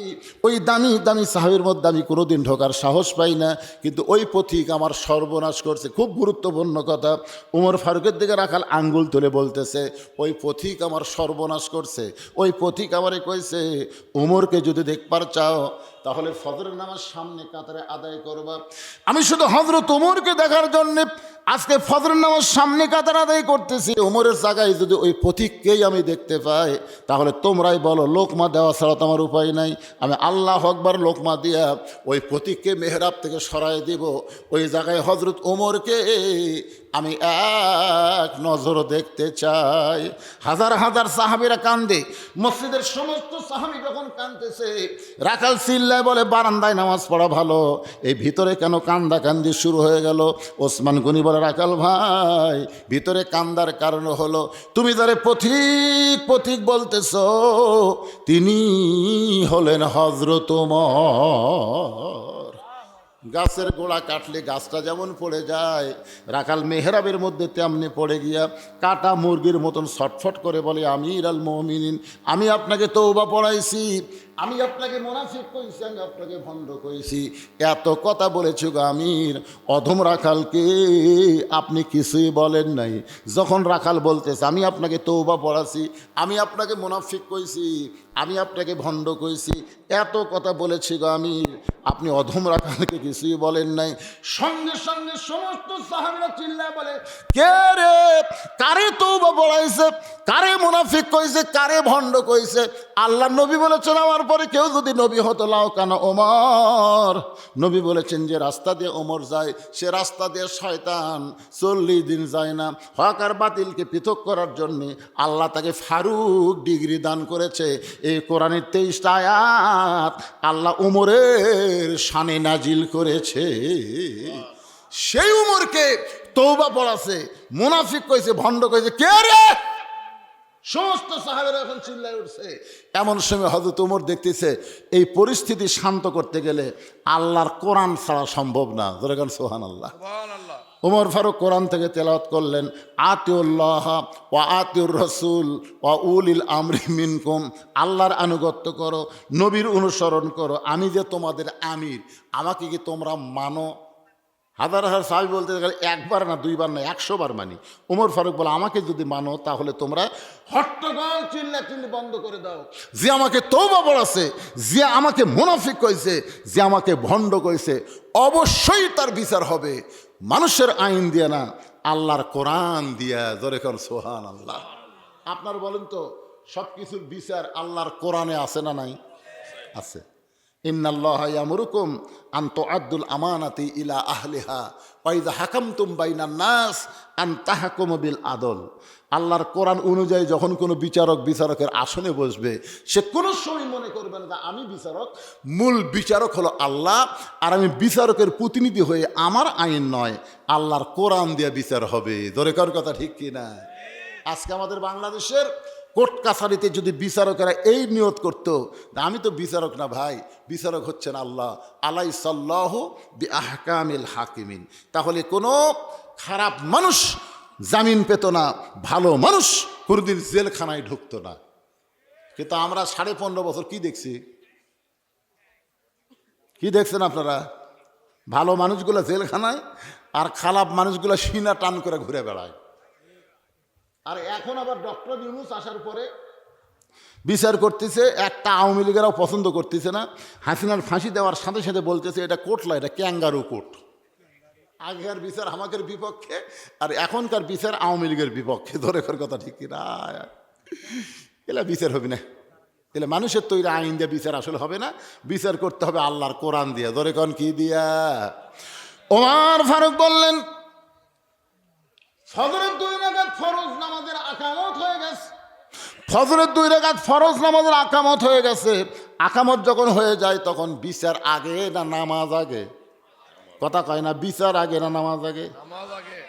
ওই দামি দামি সাহাবীর মধ্যে আমি কোনোদিন ঢোকার সাহস পাই না। কিন্তু ওই পথিক আমার সর্বনাশ করছে। খুব গুরুত্বপূর্ণ কথা। উমর ফারুকের দিকে রাখাল আঙ্গুল তুলে বলতেছে, ওই পথিক আমার সর্বনাশ করছে। ওই পথিক আমারে কইছে, উমরকে যদি দেখবার চাও তাহলে ফজরের নামাজ সামনে কাতারে আদায় করবা। আমি শুধু হযরত ওমরকে দেখার জন্য আজকে ফজরের নামাজ সামনে কাতারে আদায় করতেছি। ওমরের জায়গায় যদি ওই পথিককেই আমি দেখতে পাই, তাহলে তোমরাই বলো, লোকমা দেওয়া ছাড়া তো আমার উপায় নাই। আমি আল্লাহ আকবার লোকমা দিয়া ওই পথিককে মেহরাব থেকে সরাই দিব। ওই জায়গায় হযরত ওমরকে আমি এক নজর দেখতে চাই। হাজার হাজার সাহাবীরা কান্দে, মসজিদের সমস্ত সাহাবী যখন কাঁদতেছে, রাখাল চিল্লায় বলে, বারান্দায় নামাজ পড়া ভালো, এই ভিতরে কেন কান্দা কান্দি শুরু হয়ে গেল? ওসমান গনি বলে, রাখাল ভাই, ভিতরে কান্দার কারণ হলো তুমি যারে পথিক পথিক বলতেছ, তিনি হলেন হযরত ওমর। গাছের গোড়া কাটলে গাছটা যেমন পড়ে যায়, রাখাল মেহরাবের মধ্যে তেমনি পড়ে গিয়া কাটা মুরগির মতন ছটফট করে বলে, আমির আল মুমিনিন, আমি আপনাকে তওবা পড়াইছি, আমি আপনাকে মুনাফিক কইছি, আমি আপনাকে ভণ্ড কইছি, এত কথা বলেছি গো আমির। অধম রাখালকে আপনি কিছুই বলেন নাই। যখন রাখাল বলতেছে, আমি আপনাকে তওবা পড়াছি, আমি আপনাকে মুনাফিক কইছি, আমি আপনাকে ভণ্ড কইছি, এত কথা বলেছি গো আমির, আপনি অধম রাখালকে কিছুই বলেন নাই। সঙ্গে সঙ্গে সমস্ত সাহাবীরা চিল্লায় বলে, কে রে, কারে তওবা পড়াইছে, কারে মুনাফিক কইছে, কারে ভণ্ড কইছে? আল্লাহ নবী বলেছেন, আমার পরে কেউ যদি নবী হতো লাও কানা ওমর। নবী বলেছেন, যে রাস্তা দিয়ে ওমর যায় সে রাস্তা দিয়ে শয়তান 40 দিন যায় না। হক আর বাতিলকে পৃথক করার জন্যে আল্লাহ তাকে ফারুক ডিগ্রি দান করেছে। এই কোরআনের 23টা আয়াত আল্লাহ উমরের শানে নাজিল করেছে। সেই উমরকে তওবা পড়াছে, মুনাফিক কইছে, ভণ্ড কইছে, কে রে? সমস্ত সাহাবীরা এখন চিল্লায় উঠছে। এমন সময় হযরত ওমর দেখতেছে, এই পরিস্থিতি শান্ত করতে গেলে আল্লাহর কোরআন ছাড়া সম্ভব না। ধরে গান সুবহানাল্লাহ। ওমর ফারুক কোরআন থেকে তেলাওয়াত করলেন, আতিউল্লাহ ওয়া আতিউর রাসূল ওয়া উলিল আমরি মিনকুম, আল্লাহর আনুগত্য করো, নবীর অনুসরণ করো, আমি যে তোমাদের আমির, আমাকে কি তোমরা মানো? হাজার হাজার সাহাবী বলতে গেলে একবার না, দুইবার না, 100 বার মানি। ওমর ফারুক বলে, আমাকে যদি মানো তাহলে তোমরা হট্টগোল চিল্লাচিল্লি বন্ধ করে দাও। যে আমাকে তওবা পড়াছে, যে আমাকে মুনাফিক কইছে, যে আমাকে ভণ্ড কইছে, অবশ্যই তার বিচার হবে মানুষের আইন দিয়ে না, আল্লাহর কোরআন দিয়া। জোরে কোন সুবহানাল্লাহ। আপনার বলেন তো, সব কিছুর বিচার আল্লাহর কোরআনে আছে না নাই? আছে। ইন্নাল্লাহা ইয়ামুরুকুম আন তুআদ্দুল আমানাতি ইলা আহলিহা ওয়া ইযা হাকামতুম বাইনান নাস আন তাহকুমু বিল আদল। আল্লাহর কোরআন অনুযায়ী যখন কোনো বিচারকের আসনে বসবে, সে কোনো সময় মনে করবে না যে আমি বিচারক, মূল বিচারক হলো আল্লাহ, আর আমি বিচারকের প্রতিনিধি হয়ে আমার আইন নয়, আল্লাহর কোরআন দিয়ে বিচার হবে। দরকার কথা ঠিক কি না? আজকে আমাদের বাংলাদেশের কোর্ট কাছারিতে যদি বিচারকেরা এই নিয়ত করত, আমি তো বিচারক না ভাই, বিচারক হচ্ছেন আল্লাহ, আলাইসাল্লাহু বিআহকামিল হাকিমিন, তাহলে কোনো খারাপ মানুষ জামিন পেত না, ভালো মানুষ কোনোদিন জেলখানায় ঢুকতো না। কিন্তু আমরা 15.5 বছর কি দেখছি? কি দেখছেন আপনারা? ভালো মানুষগুলো জেলখানায়, আর খারাপ মানুষগুলো সিনা টান করে ঘুরে বেড়ায়। আর এখন আবার ডক্টর ইউনূস আসার পরে বিচার করতেছে, একটা আওয়ামী লীগেরাও পছন্দ করতেছে না। হাসিনার ফাঁসি দেওয়ার সাথে সাথে বলতেছে, এটা কোর্ট না, এটা ক্যাঙ্গারু কোর্ট। আগের বিচার আমাদের বিপক্ষে, আর এখনকার বিচার আওয়ামী লীগের বিপক্ষে। ধরে কথা ঠিক কিনা? এলা বিচার হবে না, এলে মানুষের তৈরি আইন দিয়ে বিচার আসলে হবে না। বিচার করতে হবে আল্লাহর কোরআন দিয়া। ধরে কন কি দিয়া? ওমর ফারুক বললেন, ফজরের 2 রাকাত ফরজ নামাজের আকামত হয়ে গেছে। ফজরের 2 রাকাত ফরজ নামাজের আকামত হয়ে গেছে। আকামত যখন হয়ে যায় তখন বিচার আগে না নামাজ আগে? কথা কয় না, বিচার আগে না নামাজ আগে?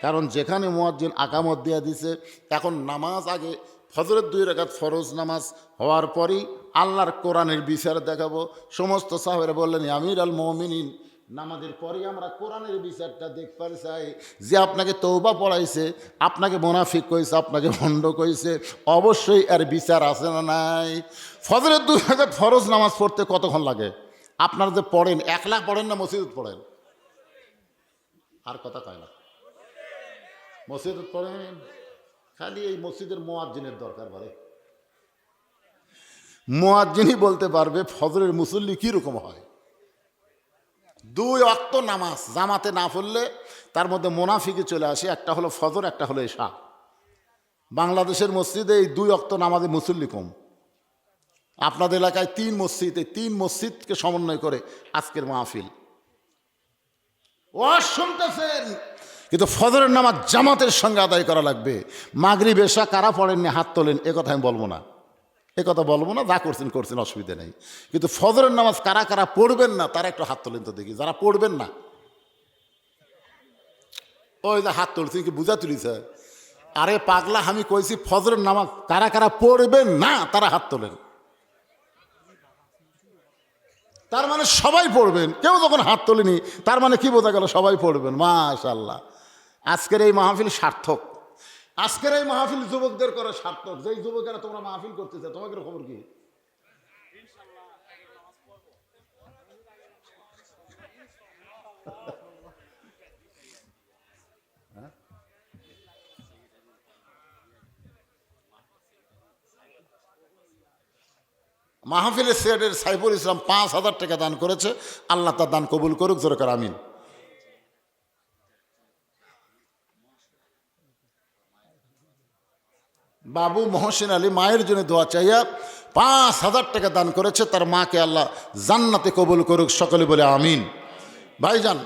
কারণ যেখানে মুয়াজ্জিন আকামত দিয়ে দিছে, এখন নামাজ আগে। ফজরের 2 রাকাত ফরজ নামাজ হওয়ার পরই আল্লাহর কোরআনের বিচার দেখাবো। সমস্ত সাহাবারা বললেন, আমির আল মুমিনিন, নামাজের পরে আমরা কোরআনের বিচারটা দেখতে চাই যে আপনাকে তওবা পড়াইছে, আপনাকে মুনাফিক কইছে, আপনাকে ভণ্ড কইছে, অবশ্যই এর বিচার আছে না নাই? ফজরের 2 রাকাত ফরজ নামাজ পড়তে কতক্ষণ লাগে? আপনারা যে পড়েন একলা পড়েন না মসজিদে পড়েন? আর কথা কয় না, মসজিদে পড়েন, খালি এই মসজিদের মুয়াজ্জিনের দরকার পড়ে। মুয়াজ্জিনই বলতে পারবে ফজরের মুসল্লি কীরকম হয়। 2 ওয়াক্ত নামাজ জামাতে না পড়লে তার মধ্যে মুনাফিকে চলে আসে, একটা হলো ফজর, একটা হলো এশা। বাংলাদেশের মসজিদে এই 2 ওয়াক্ত নামাজে মুসল্লি কম। আপনাদের এলাকায় 3 মসজিদ, এই 3 মসজিদকে সমন্বয় করে আজকের মাহফিল। ওয়াজ শুনতেছেন, কিন্তু ফজরের নামাজ জামাতের সঙ্গে আদায় করা লাগবে। মাগরিব এশা কারা পড়েননি হাত তোলেন, এ কথা আমি বলবো না, এ কথা বলবো না, যা করছেন করছেন, অসুবিধা নেই। কিন্তু ফজরের নামাজ কারা কারা পড়বেন না তারা একটু হাত তোলেন তো দেখি। যারা পড়বেন না, ওই যে হাত তুলছেন, কি বুঝা তুলিছে? আরে পাগলা, আমি কইছি ফজরের নামাজ কারা কারা পড়বেন না তারা হাত তোলেন। তার মানে সবাই পড়বেন। কেউ যখন হাত তোলেনি তার মানে কি বোঝা গেল? সবাই পড়বেন। মাশাআল্লাহ, আজকের এই মাহফিল সার্থক। আজকের এই মাহফিল যুবকদের করে সার্থক। যেই যুবকেরা তোমরা মাহফিল করতেছে, তোমাদের খবর কি? মাহফিলের সেটের সাইফুল ইসলাম 5,000 টাকা দান করেছে। আল্লাহ তার দান কবুল করুক, জোরে করে আমিন। বাবু মহসিন আলী মায়ের জন্য দোয়া চাইয়া 5,000 টাকা দান করেছে। তার মাকে আল্লাহ জান্নাতে কবুল করুক, সকলে বলে আমিন। ভাইজান,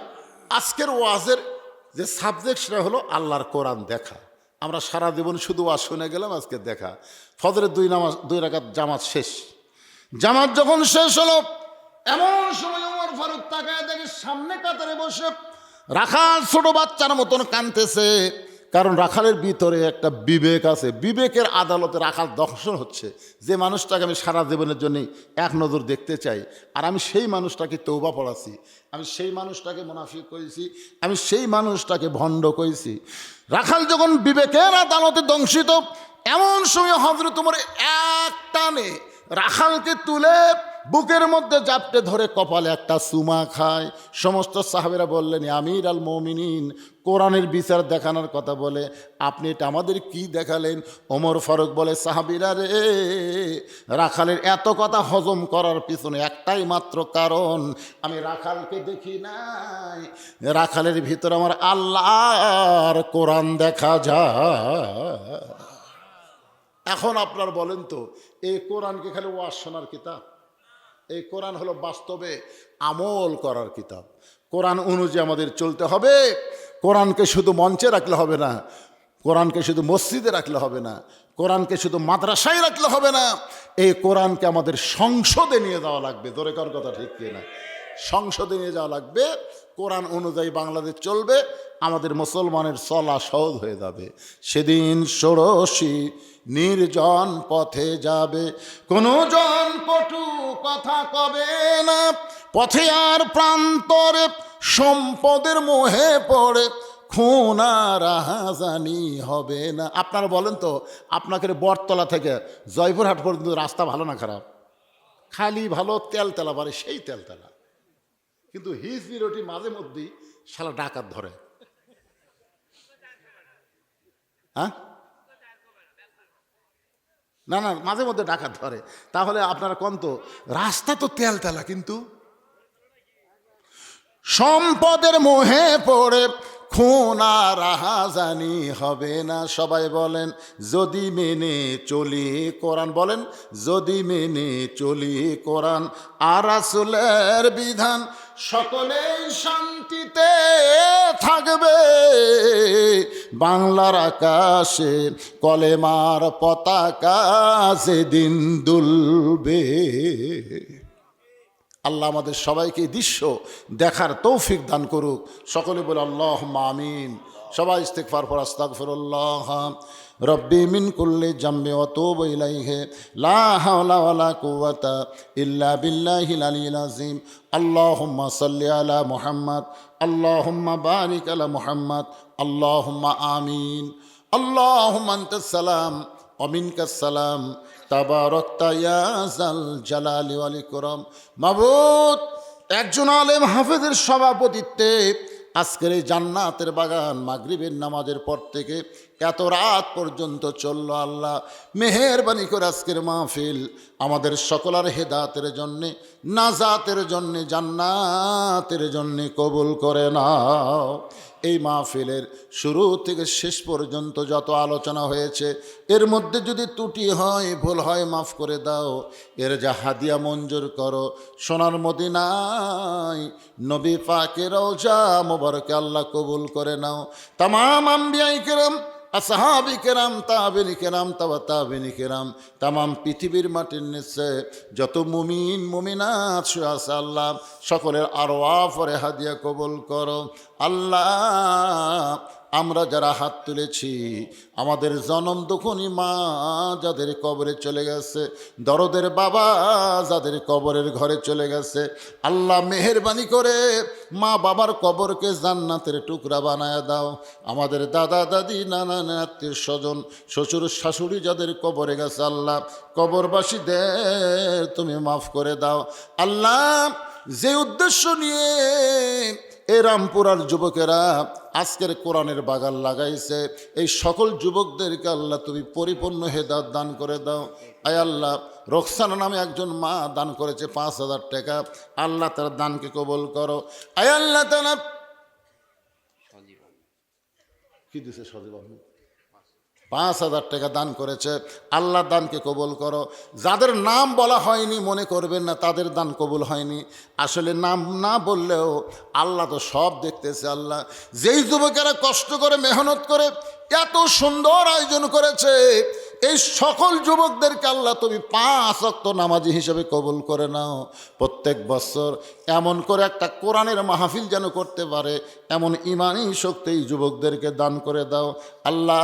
আজকের ওয়াজের যে সাবজেক্ট সেটা হলো আল্লাহর কোরআন দেখা। আমরা সারা জীবন শুধু ওয়াজ শুনে গেলাম, আজকে দেখা। ফজরের 2 রাকাত জামাত শেষ। জামাত যখন শেষ হলো, এমন সময় ওমর ফারুক তাকায় দেখে সামনে কাতারে বসে রাখাল ছোট বাচ্চার মতন কাঁদতেছে। কারণ রাখালের ভিতরে একটা বিবেক আছে, বিবেকের আদালতে রাখাল দর্শন হচ্ছে। যে মানুষটাকে আমি সারা জীবনের জন্য এক নজর দেখতে চাই, আর আমি সেই মানুষটাকে তওবা পড়াছি, আমি সেই মানুষটাকে মুনাফিক কইছি, আমি সেই মানুষটাকে ভণ্ড কইছি। রাখাল যখন বিবেকের আদালতে দংশিত, এমন সময় হযরত ওমর এক টানে রাখালকে তুলে বুকের মধ্যে জাপটে ধরে কপালে একটা চুমা খায়। সমস্ত সাহাবেরা বললেন, আমির আল মুমিনিন, কোরআনের বিচার দেখানোর কথা বলে আপনি এটা আমাদের কি দেখালেন? ওমর ফারুক বলে, সাহাবীরা রে, রাখালের এত কথা হজম করার পিছনে একটাই মাত্র কারণ, আমি রাখালকে দেখি নাই, রাখালের ভিতরে আমার আল্লাহর কোরআন দেখা যায়। এখন আপনার বলেন তো, এই কোরআনকে খালি ওয়াজ শোনার কিতাব? এই কোরআন হলো বাস্তবে আমল করার কিতাব। কোরআন অনুযায়ী আমাদের চলতে হবে। কোরআনকে শুধু মঞ্চে রাখলে হবে না, কোরআনকে শুধু মসজিদে রাখলে হবে না, কোরআনকে শুধু মাদ্রাসায় রাখলে হবে না, এই কোরআনকে আমাদের সংসদে নিয়ে যাওয়া লাগবে। জোরে কার কথা ঠিক কিনা? সংসদে নিয়ে যাওয়া লাগবে। কোরআন অনুযায়ী বাংলাদেশ চলবে, আমাদের মুসলমানের চলা সহজ হয়ে যাবে। সেদিন ষোড়শী নির্জন পথে যাবে, কোনো জন কটু কথা কবে না, পথে আর প্রান্তরে সম্পদের মোহে পড়ে খুন আর রাহাজানি হবে না। আপনারা বলেন তো, আপনাকে বটতলা থেকে জয়পুরহাট পর্যন্ত রাস্তা ভালো না খারাপ? খালি ভালো, তেলতেলা বাড়ে সেই তেলতেলা, কিন্তু হিজবি রুটি মাঝে মধ্যেই শালা ডাকাত ধরে। হ্যাঁ, না না, মাঝে মধ্যে ডাকাত ধরে। তাহলে আপনারা কোন তো, রাস্তা তো তেলতেলা, কিন্তু সম্পদের মোহে পড়ে খুন আর রাহাজানি হবে না। সবাই বলেন, যদি মেনে চলি কোরআন, বলেন যদি মেনে চলি কোরআন আর রাসূলের বিধান, সকলেই শান্তিতে থাকবে, বাংলার আকাশে কলেমার পতাকা সেদিন দুলবে। আল্লাহ আমাদের সবাইকে এই দৃশ্য দেখার তৌফিক দান করুক। সকলে বলে আল্লাহুম্মা আমিন। সবাই ইস্তিগফার পড়, আস্তাগফিরুল্লাহ রব্বি মিন কুল্লি জামবি ওয়া তুবু ইলাইহি লা হাওলা ওয়ালা কুওয়াতা ইল্লা বিল্লাহিল আলিয়্যিল আযীম। আল্লাহুম্মা সাল্লি আলা মুহাম্মাদ, আল্লাহুম্মা বারিক আলা মুহাম্মাদ, আল্লাহুম্মা আমিন। আল্লাহুম্মা আনতাস সালাম ওয়া মিনকাস সালাম, তাবারাকতা ইয়া যাল জালালি ওয়াল ইকরাম। মাবুদ, একজন আলেম হাফেজের সভাপতিত্বে আজকের এই জান্নাতের বাগান মাগরিবের নামাজের পর থেকে এত রাত পর্যন্ত চলল। আল্লাহ মেহেরবানি করে আজকের মাহফিল আমাদের সকলের হেদায়েতের জন্যে, নাজাতের জন্যে, জান্নাতের জন্যে কবুল করে নাও। এই মাহফিলের শুরু থেকে শেষ পর্যন্ত যত আলোচনা হয়েছে এর মধ্যে যদি ত্রুটি হয়, ভুল হয়, মাফ করে দাও। এর যা হাদিয়া মঞ্জুর করো সোনার মদিনায় নবী পাকের রওজা মোবারকে আল্লাহ কবুল করে নাও। তামাম আম্বিয়াই কেরাম, আসহাবি কেরাম, তাবেনী কেরাম, তাবেনী কেরাম, তামাম পৃথিবীর মাটির নিচে যত মুমিন মুমিনাত শুয়ে আছে আল্লাহ সকলের আরওয়াহ পরে হাদিয়া কবুল করো। আল্লাহ আমরা যারা হাত তুলেছি, আমাদের জনম দুঃখনী মা যাদের কবরে চলে গেছে, দরদের বাবা যাদের কবরের ঘরে চলে গেছে, আল্লাহ মেহেরবানি করে মা বাবার কবরকে জান্নাতের টুকরা বানায় দাও। আমাদের দাদা দাদি, নানা নানি, আত্মীয় স্বজন, শ্বশুর শাশুড়ি যাদের কবরে গেছে আল্লাহ কবরবাসীদের তুমি মাফ করে দাও। আল্লাহ যে উদ্দেশ্য নিয়ে এই রামপুরার যুবকেরা আজকের কোরআনের বাগান লাগাইছে, এই সকল যুবকদেরকে আল্লাহ তুমি পরিপূর্ণ হেদায়েত দান করে দাও। আয় আল্লাহ, রোকসানা নামে একজন মা দান করেছে 5,000 টাকা, আল্লাহ তার দানকে কবুল করো। আয় আল্লাহ তাআলা কি দিছে সজীব আহমেদ 5,000 টাকা দান করেছে, আল্লাহ দানকে কবুল করো। যাদের নাম বলা হয়নি মনে করবেন না তাদের দান কবুল হয়নি, আসলে নাম না বললেও আল্লাহ তো সব দেখতেছে। আল্লাহ যেই যুবকেরা কষ্ট করে মেহনত করে এত সুন্দর আয়োজন করেছে, এই সকল যুবকদেরকে আল্লাহ তুমি 5 ওয়াক্ত নামাজি হিসেবে কবুল করে নাও। প্রত্যেক বছর এমন করে একটা কোরআনের মাহফিল যেন করতে পারে এমন ইমানি শক্তি এই যুবকদেরকে দান করে দাও। আল্লাহ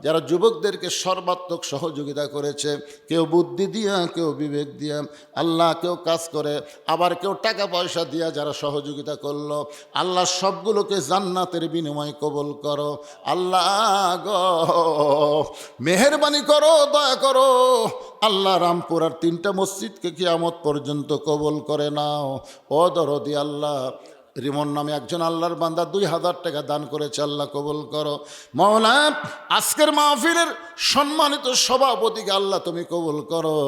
যারা যুবকদেরকে সর্বাত্মক সহযোগিতা করেছে, কেউ বুদ্ধি দিয়া, কেউ বিবেক দিয়া, আল্লাহ কেউ কাজ করে, আবার কেউ টাকা পয়সা দিয়া যারা সহযোগিতা করলো, আল্লাহ সবগুলোকে জান্নাতের বিনিময়ে কবুল করো। আল্লাহ গো মেহেরবানি করো, দয়া করো। আল্লাহ রামপুরার 3টা মসজিদকে কিয়ামত পর্যন্ত কবুল করে নাও। ও দরদি আল্লাহ, রিমন নামে একজন আল্লাহর বান্দা 2,000 টাকা দান করেছে, আল্লাহ কবুল করো। মাওলা আজকের মাহফিলের সম্মানিত সভাপতিকে আল্লাহ তুমি কবুল করো।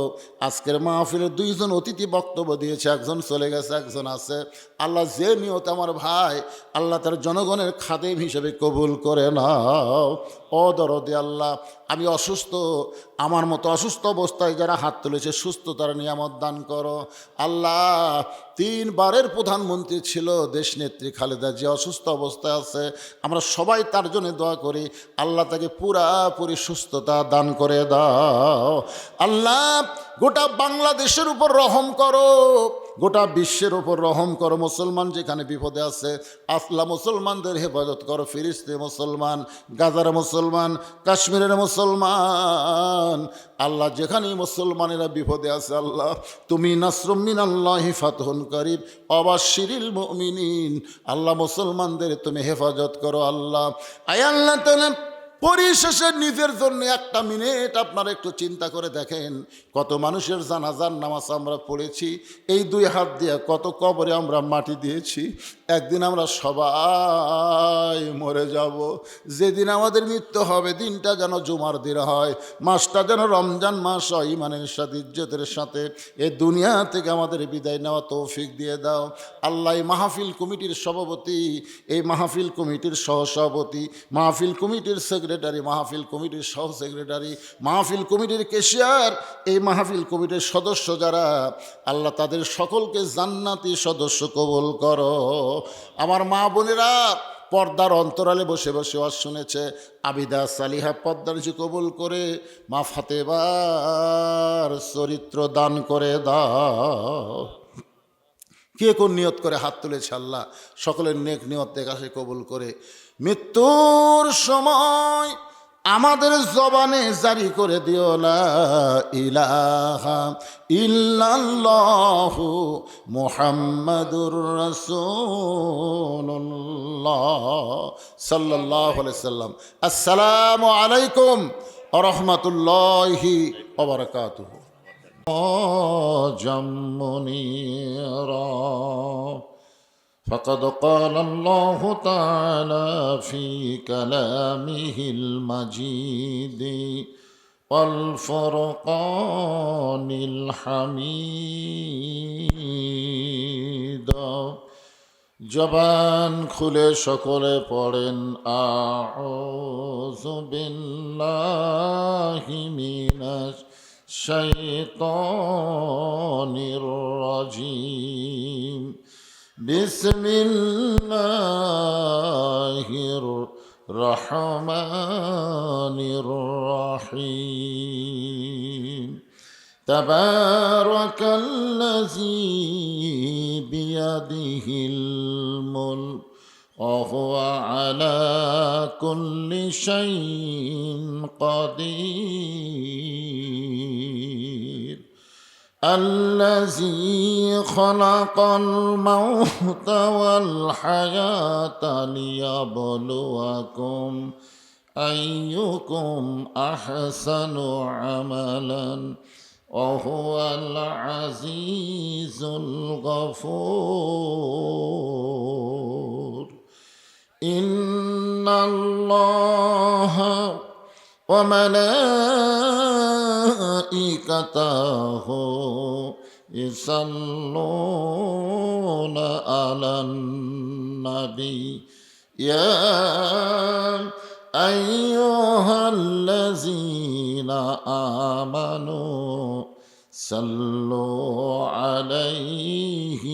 আজকের মাহফিলের 2 জন অতিথি বক্তব্য দিয়েছে, একজন চলে গেছে, একজন আছে। আল্লাহ যে নিয়ত আমার ভাই আল্লাহ তার জনগণের খাদেম হিসেবে কবুল করে নাও। ও দরদি আল্লাহ, আমি অসুস্থ, আমার মতো অসুস্থ অবস্থায় যারা হাত তুলেছে সুস্থতার নিয়ামত দান করো। আল্লাহ 3 বারের প্রধানমন্ত্রী ছিল দেশনেত্রী খালেদা জিয়া, অসুস্থ অবস্থায় আছে, আমরা সবাই তার জন্য দোয়া করি, আল্লাহ তাকে পুরাপুরি সুস্থতা দান করে দাও। আল্লাহ গোটা বাংলাদেশের উপর রহম করো, গোটা বিশ্বের উপর রহম করো। মুসলমান যেখানে বিপদে আছে আল্লাহ মুসলমানদের হেফাজত করো। ফিলিস্তিন মুসলমান, গাজার মুসলমান, কাশ্মীরের মুসলমান, আল্লাহ যেখানেই মুসলমানেরা বিপদে আছে আল্লাহ তুমি নাসরুম মিনাল্লাহি ফাতহুন করিব ওয়াবাশশিরিল মুমিনিন, আল্লাহ মুসলমানদের তুমি হেফাজত করো। আল্লাহ আয় আল্লাহ তাআলা পরিশেষে নিজের জন্য 1 মিনিট আপনারা একটু চিন্তা করে দেখেন, কত মানুষের জানাজার নামাজ আমরা পড়েছি, এই 2 হাত দিয়ে কত কবরে আমরা মাটি দিয়েছি। একদিন আমরা সবাই মরে যাব, যেদিন আমাদের মৃত্যু হবে দিনটা যেন জুমার দিন হয়, মাসটা যেন রমজান মাস হয়, ইমানের সাথে ইজ্জতের সাথে এই দুনিয়া থেকে আমাদের বিদায় নেওয়া তৌফিক দিয়ে দাও। আল্লাহ এই মাহফিল কমিটির সভাপতি, এই মাহফিল কমিটির সহসভাপতি, মাহফিল কমিটির সেক্রেটারি, মাহফিল কমিটির সহ সেক্রেটারি, মাহফিল কমিটির ক্যাশিয়ার, এই মাহফিল কমিটির সদস্য যারা আল্লাহ তাদের সকলকে জান্নাতি সদস্য কবুল করো। আমার মা বোনেরা পর্দার অন্তরালে বসে বসে ওয়াজ শুনেছে, আবিদা সালিহা পর্দারজি কবুল করে মা ফাতেমার চরিত্র দান করে দাও। কে কোন নিয়ত করে হাত তুলেছে আল্লাহ সকলের নেক নিয়ত দেখাশে কবুল করে মৃত্যুর সময় আমাদের জবানে জারি করে দিও লা ইলাহা ইল্লাল্লাহু মুহাম্মাদুর রাসূলুল্লাহ সাল্লাল্লাহু আলাইহি সাল্লাম। আসসালামু আলাইকুম ওয়া রাহমাতুল্লাহি ওয়া বারাকাতুহু। جمنيرا فقد قال الله تعالى في كلامه المجيد والفرقان الحميد জবান খুলে সকলে পড়েন আউযু বিল্লাহি মিনাশ শাইতানির রাজিম বিসমিল্লাহির রহমানির রহিম তাবারাকাল্লাযী বিয়াদিহিল মুলক ওয়া হুয়া আলা কুল্লি শাইইন কাদির الذي خلق الموت والحياة ليبلوكم أيكم أحسن عملا وهو العزيز الغفور إن الله وملائكته يصلون على النبي يا أيها الذين آمنوا صلوا عليه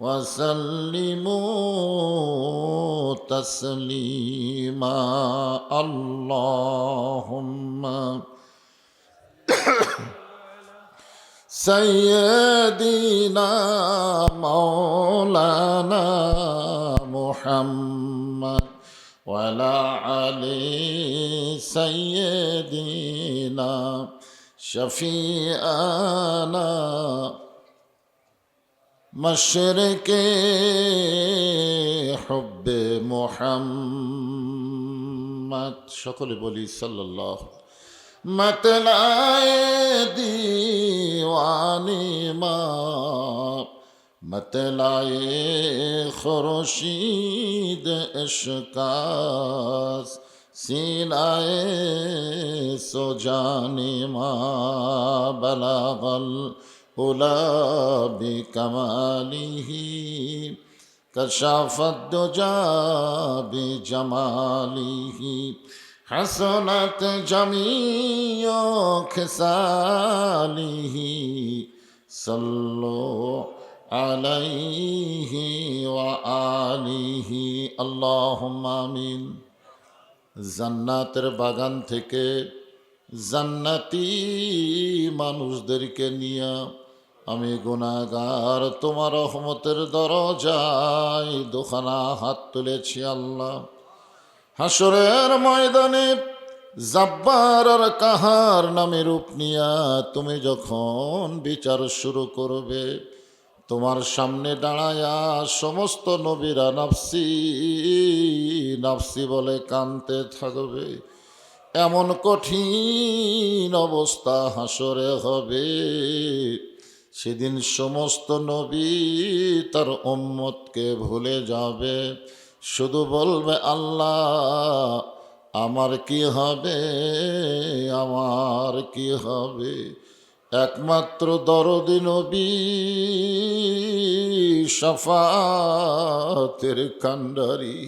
وسلموا تسليما اللهم سيدنا مولانا محمد وعلى علي سيدنا شفيعنا مشرق حب محمد সকলে বলি সাল্লাল্লাহু मतलाए दीवानी माँ मतलाए खुर्शीद इश्कास सीनाए सुजानी माँ बलागल उला बिकमालिही कशाफत दुजा बिजमालिही حسنت جميع خصاله صلوا عليه وآله اللهم آمين জান্নাতের বাগান থেকে জান্নাতি মানুষদেরকে নিয়ে আমি গুনাহগার তোমার রহমতের দরজায় দুখানা হাত তুলেছি আল্লাহ। হাসরের ময়দানে জাব্বার আর কাহার নামে রূপ নিয়া তুমি যখন বিচার শুরু করবে তোমার সামনে দাঁড়ায়া সমস্ত নবীরা নাফসি নাফসি বলে কাঁদতে থাকবে। এমন কঠিন অবস্থা হাসরে হবে সেদিন সমস্ত নবী তার উম্মতকে ভুলে যাবে, শুধু বলবে আল্লাহ আমার কি হবে, আমার কি হবে। একমাত্র দরদি নবী শাফাতের কান্ডারি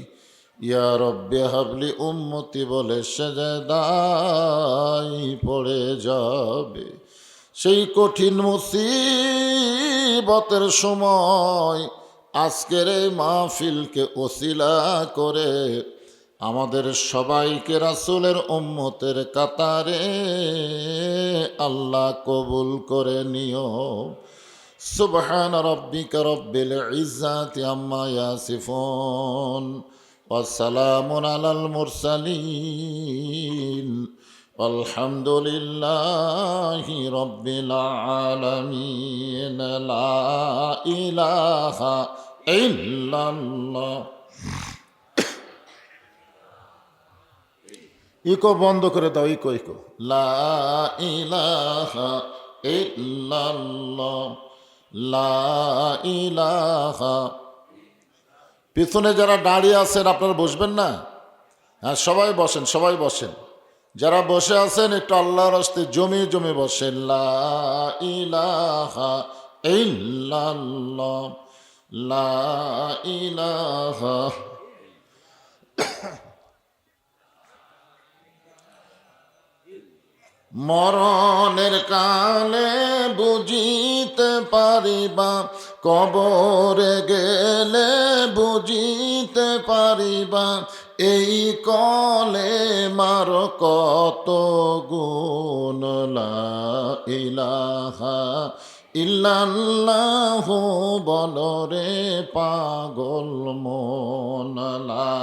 ইয়া রব্বে হাবলি উম্মতি বলে সেজদায় পড়ে যাবে। সেই কঠিন মুসিবতের সময় আজকের এই মাহফিলকে ওসিলা করে আমাদের সবাইকে রাসূলের উম্মতের কাতারে আল্লাহ কবুল করে নিও। সুবহান রাব্বিকা রব্বিল ইজ্জাতি আম্মা ইয়াসিফুন ওয়া সালামুন আলাল মুরসালিন আলহামদুলিল্লাহি রব্বিল আলামিন লা ইলাহা ইল্লাল্লাহ। ইকো বন্ধ করে দাও, ইকো ইকো। লা ইলাহা ইল্লাল্লাহ, লা ইলাহা। পিছনে যারা দাঁড়িয়ে আছেন আপনারা বসবেন না? হ্যাঁ, সবাই বসেন, সবাই বসেন। যারা বসে আছেন একটু আল্লাহর রাস্তায় জমি জমি বসেন। লা ইলাহা ইল্লাল্লাহ, লা ইলাহা। মরণের কালে বুঝিতে পারিবা, কবরে গেলে বুঝিতে পারিবা, এই কলে মার কত গুণ। লা ইলাহা ইল্লাল্লাহু বলরে পাগল মন। লা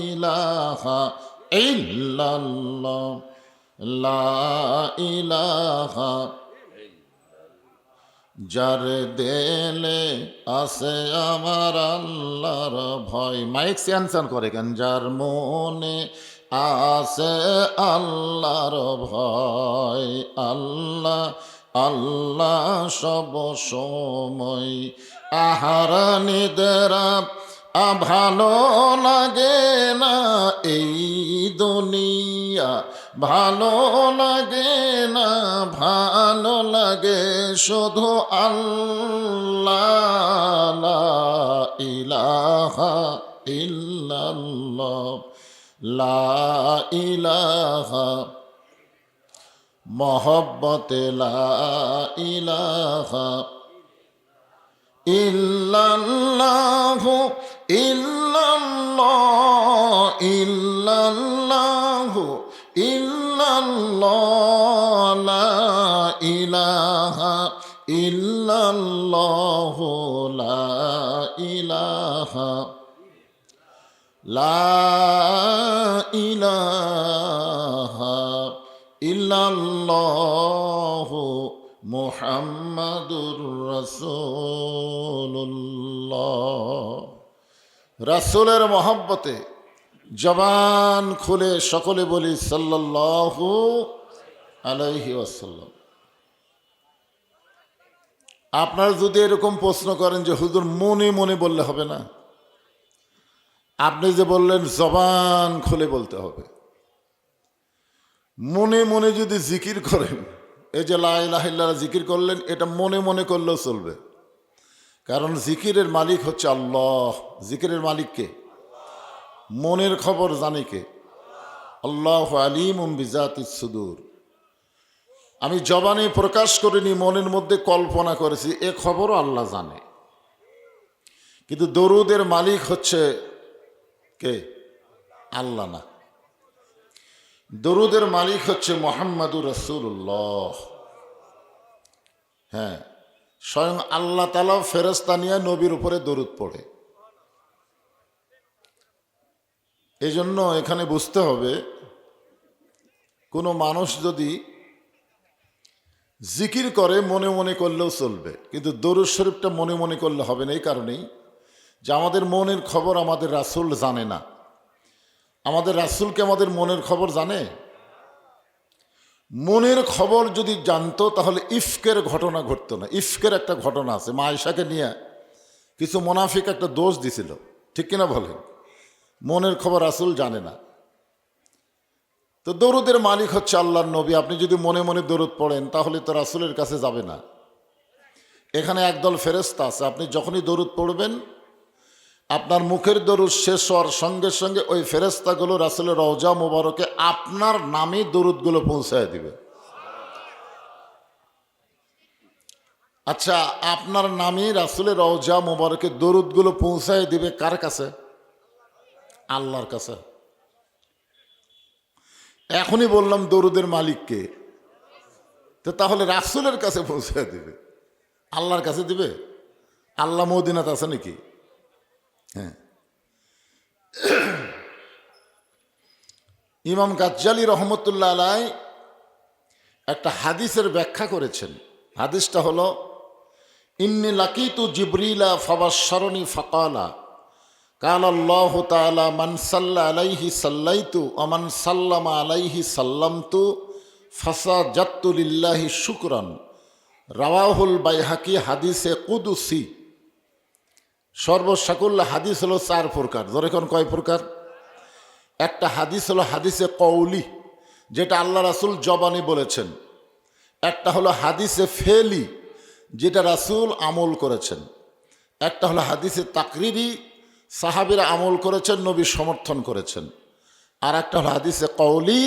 ইলাহা ইল্লাল্লাহ, লা ইলাহা। যার দেলে আছে আমার আল্লাহর ভয়, মাইক স্যানসান করে কেন? যার মনে আছে আল্লাহর ভয়, আল্লাহ আল্লাহ সব সময়। আহার নিদ্রা ভালো লাগে না এই দুনিয়া, ভালো লাগে না, ভালো লাগে শুধু আল্লাহ। লা ইলাহা ইল্লাল্লাহ, লা ইলাহা। মহব্বতে লা ইলাহা ইল্লাল্লাহু ইল্লাল্লাহ, ইল্লাল্লাহু ইল্লাল্লাহ, লা ইলাহা ইল্লাল্লাহু, লা ইলাহা, লা ইলাহা ইল্লাল্লাহু মুহাম্মাদুর রাসূলুল্লাহ। রাসূলের মহব্বতে জবান খুলে সকলে বলি সাল্লাল্লাহু আলাইহি ওয়াসাল্লাম। আপনারা যদি এরকম প্রশ্ন করেন যে হুজুর মনে মনে বললে হবে না, আপনি যে বললেন জবান খুলে বলতে হবে। মনে মনে যদি জিকির করেন, এই যে লা ইলাহা ইল্লাল্লাহ জিকির করলেন, এটা মনে মনে করলেও চলবে, কারণ জিকিরের মালিক হচ্ছে আল্লাহ। জিকিরের মালিক কে? মনের খবর জানে কে? আল্লাহু আলিমুম বিজাতিস সুদূর। আমি জবানে প্রকাশ করিনি, মনের মধ্যে কল্পনা করেছি, এ খবরও আল্লাহ জানে। কিন্তু দরুদের মালিক হচ্ছে কে? আল্লাহ না, দরুদের মালিক হচ্ছে মুহাম্মাদুর রাসূলুল্লাহ। হ্যাঁ, স্বয়ং আল্লাহ তাআলা ফেরেশতা নিয়ে নবীর উপরে দরুদ পড়ে। এই জন্য এখানে বুঝতে হবে, কোনো মানুষ যদি জিকির করে মনে মনে করলেও চলবে, কিন্তু দরুদ শরীফটা মনে মনে করলে হবে না। এই কারণেই যে আমাদের মনের খবর আমাদের রাসূল জানে না। আমাদের রাসূলকে আমাদের মনের খবর জানে? মনের খবর যদি জানতো তাহলে ইফকের ঘটনা ঘটতো না। ইফকের একটা ঘটনা আছে, মা আয়েশাকে নিয়ে কিছু মুনাফিক একটা দোষ দিছিল, ঠিক কিনা বলেন? মনের খবর রাসূল জানে না। তো দরুদের মালিক হচ্ছে আল্লাহর নবী। আপনি যদি মনে মনে দরুদ পড়েন তাহলে তো রাসূলের কাছে যাবে না। এখানে একদল ফেরেশতা আছে, আপনি যখনই দরুদ পড়বেন আপনার মুখের দরুদ শেষ হওয়ার সঙ্গে সঙ্গে ওই ফেরেশতাগুলো রাসূলের রওজা মোবারকে আপনার নামে দরুদগুলো পৌঁছায় দিবে। আচ্ছা, আপনার নামে রাসূলের রওজা মোবারকে দরুদগুলো পৌঁছায় দিবে কার কাছে? আল্লাহর কাছে। এখনই বললাম দরুদের মালিককে, তো তাহলে রাসূলের কাছে পৌঁছায় দিবে। আল্লাহর কাছে দিবে? আল্লাহ মদিনাতে আছে নাকি? হ্যাঁ, ইমাম গাজ্জালি রহমতুল্লাহ আলাই একটা হাদিসের ব্যাখ্যা করেছেন। হাদিসটা হলো, ইন্নী লাকিতু জিবরিলা ফাবাশশারনি ফাকালা কাল আল্লাহু তাআলা মান সাল্লা আলাইহি সাল্লাইতু ওয়া মান সাল্লামা আলাইহি সাল্লামতু ফাসাজাদতু লিল্লাহি শুকরান। রাওয়াহুল বাইহাকি, হাদিসে কুদুসি। সর্বসাকুল্য হাদিস হলো 4 প্রকার। ধরে কোন কয় প্রকার? একটা হাদিস হলো হাদিসে কওলি, যেটা আল্লাহ রাসূল জবানি বলেছেন। একটা হলো হাদিসে ফেলি, যেটা রাসূল আমল করেছেন। একটা হলো হাদিসে তাকরিরি, সাহাবীরা আমল করেছেন, নবী সমর্থন করেছেন। আর একটা হলো হাদিসে কওলি,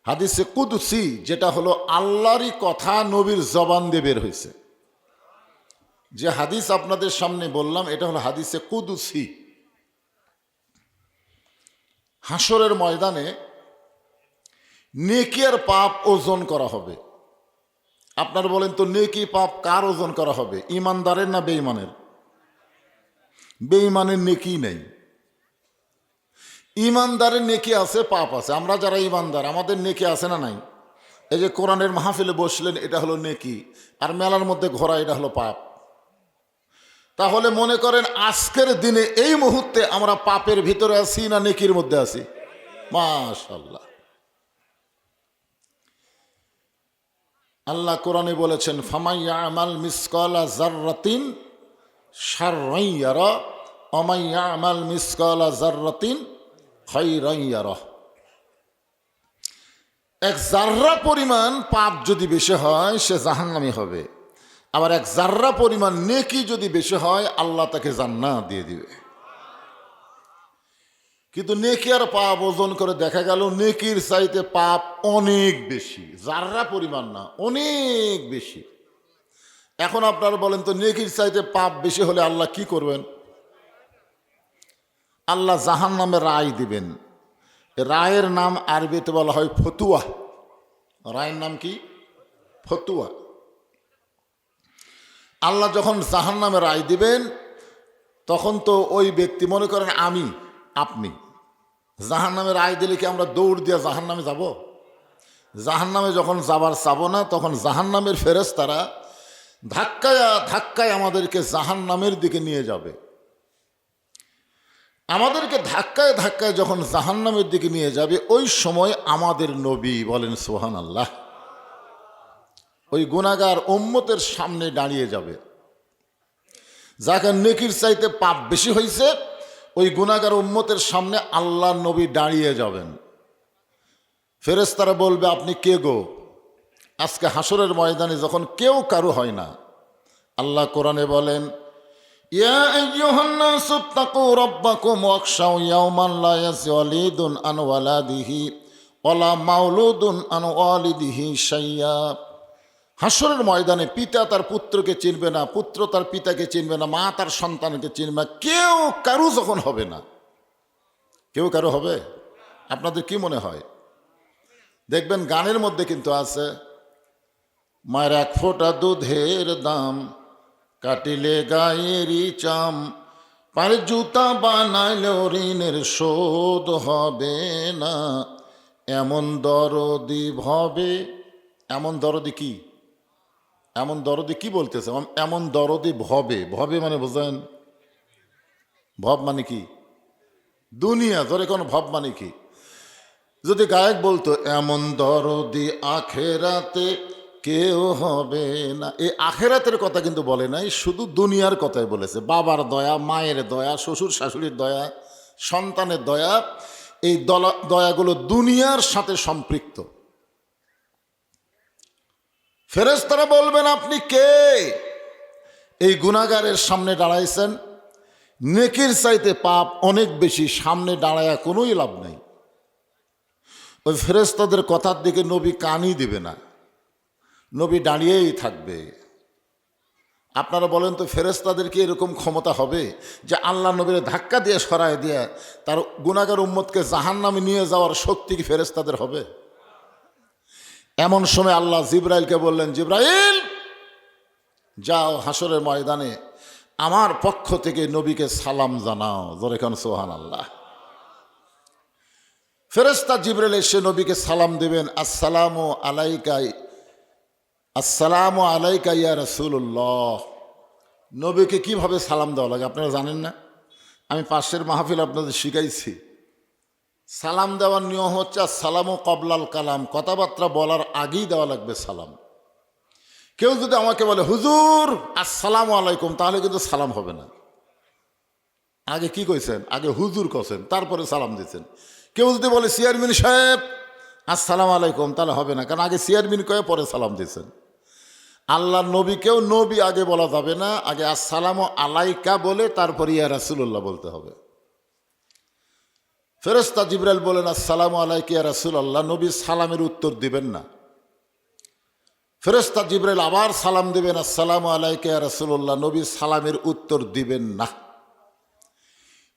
হাদিসে কুদসি, যেটা হলো আল্লাহরই কথা নবীর জবান দিয়ে বের হয়েছে। যে হাদিস আপনাদের সামনে বললাম, এটা হলো হাদিসে কুদসি। হাসরের ময়দানে নেকি আর পাপ ওজন করা হবে। আপনারা বলেন তো, নেকি পাপ কার ওজন করা হবে? ইমানদারের না বেঈমানের? বেঈমানের নেকি নেই, ইমানদারের নেকি আছে, পাপ আছে। আমরা যারা ইমানদার, আমাদের নেকি আছে না নাই? এই যে কোরআনের মাহফিলে বসলেন, এটা হলো নেকি, আর মেলার মধ্যে ঘোরা, এটা হলো পাপ। তাহলে মনে করেন আজকের দিনে এই মুহূর্তে আমরা পাপের ভিতরে আছি না নেকির মধ্যে আছি? মাশাআল্লাহ। আল্লাহ কোরআনে বলেছেন, ফামান ইয়ামাল মিসকালা যাররাতিন শাররান ইয়ারা ওয়া মান ইয়ামাল মিসকালা যাররাতিন খায়রান ইয়ারা। এক জাররা পরিমাণ পাপ যদি বেশি হয়, সে জাহান্নামী হবে। আবার এক জাররা পরিমাণ নেকি যদি বেশি হয়, আল্লাহ তাকে জান্নাত দিয়ে দিবে। কিন্তু নেকি আর পাপ ওজন করে দেখা গেল নেকির চাইতে পাপ অনেক বেশি, জাররা পরিমাণ না, অনেক বেশি। এখন আপনারা বলেন তো, নেকির চাইতে পাপ বেশি হলে আল্লাহ কি করবেন? আল্লাহ জাহান্নামে রায় দিবেন। রায়ের নাম আরবিতে বলা হয় ফতুয়া। রায়ের নাম কি? ফতুয়া। আল্লাহ যখন জাহান্নামে রায় দিবেন, তখন তো ওই ব্যক্তি, মনে করেন আমি আপনি, জাহান্নামে রায় দিলে কি আমরা দৌড় দিয়ে জাহান্নামে যাব? জাহান্নামে যখন যাবার চাবো না, তখন জাহান্নামের ফেরেশতারা ধাক্কায় ধাক্কায় আমাদেরকে জাহান্নামের দিকে নিয়ে যাবে। আমাদেরকে ধাক্কায় ধাক্কায় যখন জাহান্নামের দিকে নিয়ে যাবে, ওই সময় আমাদের নবী, বলেন সুবহানাল্লাহ, ওই গুনাহগার উম্মতের সামনে দাঁড়িয়ে যাবে। যাকে নেকির চাইতে পাপ বেশি হয়েছে, ওই গুনাহগার উম্মতের সামনে আল্লাহ নবী দাঁড়িয়ে যাবেন। ফেরেশতারা বলবে, আপনি কে গো? আজকে হাসরের ময়দানে যখন কেউ কারো হয় না, আল্লাহ কোরআনে বলেন, ইয়া আইয়ুহান নাসু তাকু রাব্বাকুম ওয়াখশাউ ইয়াওমান লা ইয়াজজি ওয়ালিদুন আন ওয়ালাদিহি ওয়ালা মাউলুদুন আন ওয়ালিদিহি শাইয়্যা। হাসরের ময়দানে পিতা তার পুত্রকে চিনবে না, পুত্র তার পিতাকে চিনবে না, মা তার সন্তানকে চিনবে না, কেউ কারু যখন হবে না। কেউ কারো হবে? আপনাদের কি মনে হয়? দেখবেন গানের মধ্যে কিন্তু আছে, মায়ের 1 ফোঁটা দুধের দাম, কাটিলে গায়েরই চাম, পায়ের জুতা বানাইলেও ঋণের শোধ হবে না, এমন দরদি ভবে। এমন দরদি কি? এমন দরদি কি বলতেছে? এমন দরদি ভবে। ভবে মানে বোঝেন? ভব মানে কি? দুনিয়া। ধরে কোন ভব মানে কি? যদি গায়ক বলতো, এমন দরদি আখেরাতে কেউ হবে না, এই আখেরাতের কথা কিন্তু বলে নাই, শুধু দুনিয়ার কথাই বলেছে। বাবার দয়া, মায়ের দয়া, শ্বশুর শাশুড়ির দয়া, সন্তানের দয়া, এই দয়াগুলো দুনিয়ার সাথে সম্পৃক্ত। ফেরেশতারা বলবেন, আপনি কে? এই গুনাহগারের সামনে দাঁড়াইছেন, নেকির চাইতে পাপ অনেক বেশি, সামনে দাঁড়ায়া কোনোই লাভ নাই। ওই ফেরেশতাদের কথার দিকে নবী কানই দিবে না, নবী দাঁড়িয়েই থাকবে। আপনারা বলেন তো, ফেরেশতাদের কি এরকম ক্ষমতা হবে যে আল্লাহ নবীর ধাক্কা দিয়ে সরায় দিয়ে তার গুনাহগার উম্মতকে জাহান্নামে নিয়ে যাওয়ার শক্তি কি ফেরেশতাদের হবে? এমন সময় আল্লাহ জিবরাইলকে বললেন, জিবরাইল যাও হাসরের ময়দানে আমার পক্ষ থেকে নবীকে সালাম জানাও, জোরে খান সুবহানাল্লাহ। ফেরেশতা জিবরাইল এসে নবীকে সালাম দেবেন, আসসালামু আলাইকা ইয়া রাসূলুল্লাহ। নবীকে কিভাবে সালাম দেওয়া লাগে আপনারা জানেন না? আমি পাশের মাহফিল আপনাদের শিখাইছি। সালাম দেওয়ার নিয়ম হচ্ছে আসসালামু কবলাল কালাম, কথাবার্তা বলার আগেই দেওয়া লাগবে সালাম। কেউ যদি আমাকে বলে হুজুর আসসালামু আলাইকুম, তাহলে কিন্তু সালাম হবে না। আগে কি কইছেন? আগে হুজুর কছেন, তারপরে সালাম দিয়েছেন। কেউ যদি বলে চেয়ারম্যান সাহেব আসসালামু আলাইকুম, তাহলে হবে না, কারণ আগে চেয়ারম্যান কয়ে পরে সালাম দিয়েছেন। আল্লাহর নবীকেও নবী আগে বলা যাবে না, আগে আসসালামু আলাইকা বলে তারপর ইয়া রাসূলুল্লাহ বলতে হবে। ফেরেশতা জিবরাইল বলেন আসসালামু আলাইকা ইয়া রাসূলুল্লাহ, নবী সালামের উত্তর দিবেন না। ফেরেশতা জিবরাইল আবার সালাম দিবেন আসসালামু আলাইকা ইয়া রাসূলুল্লাহ, নবী সালামের উত্তর দিবেন না।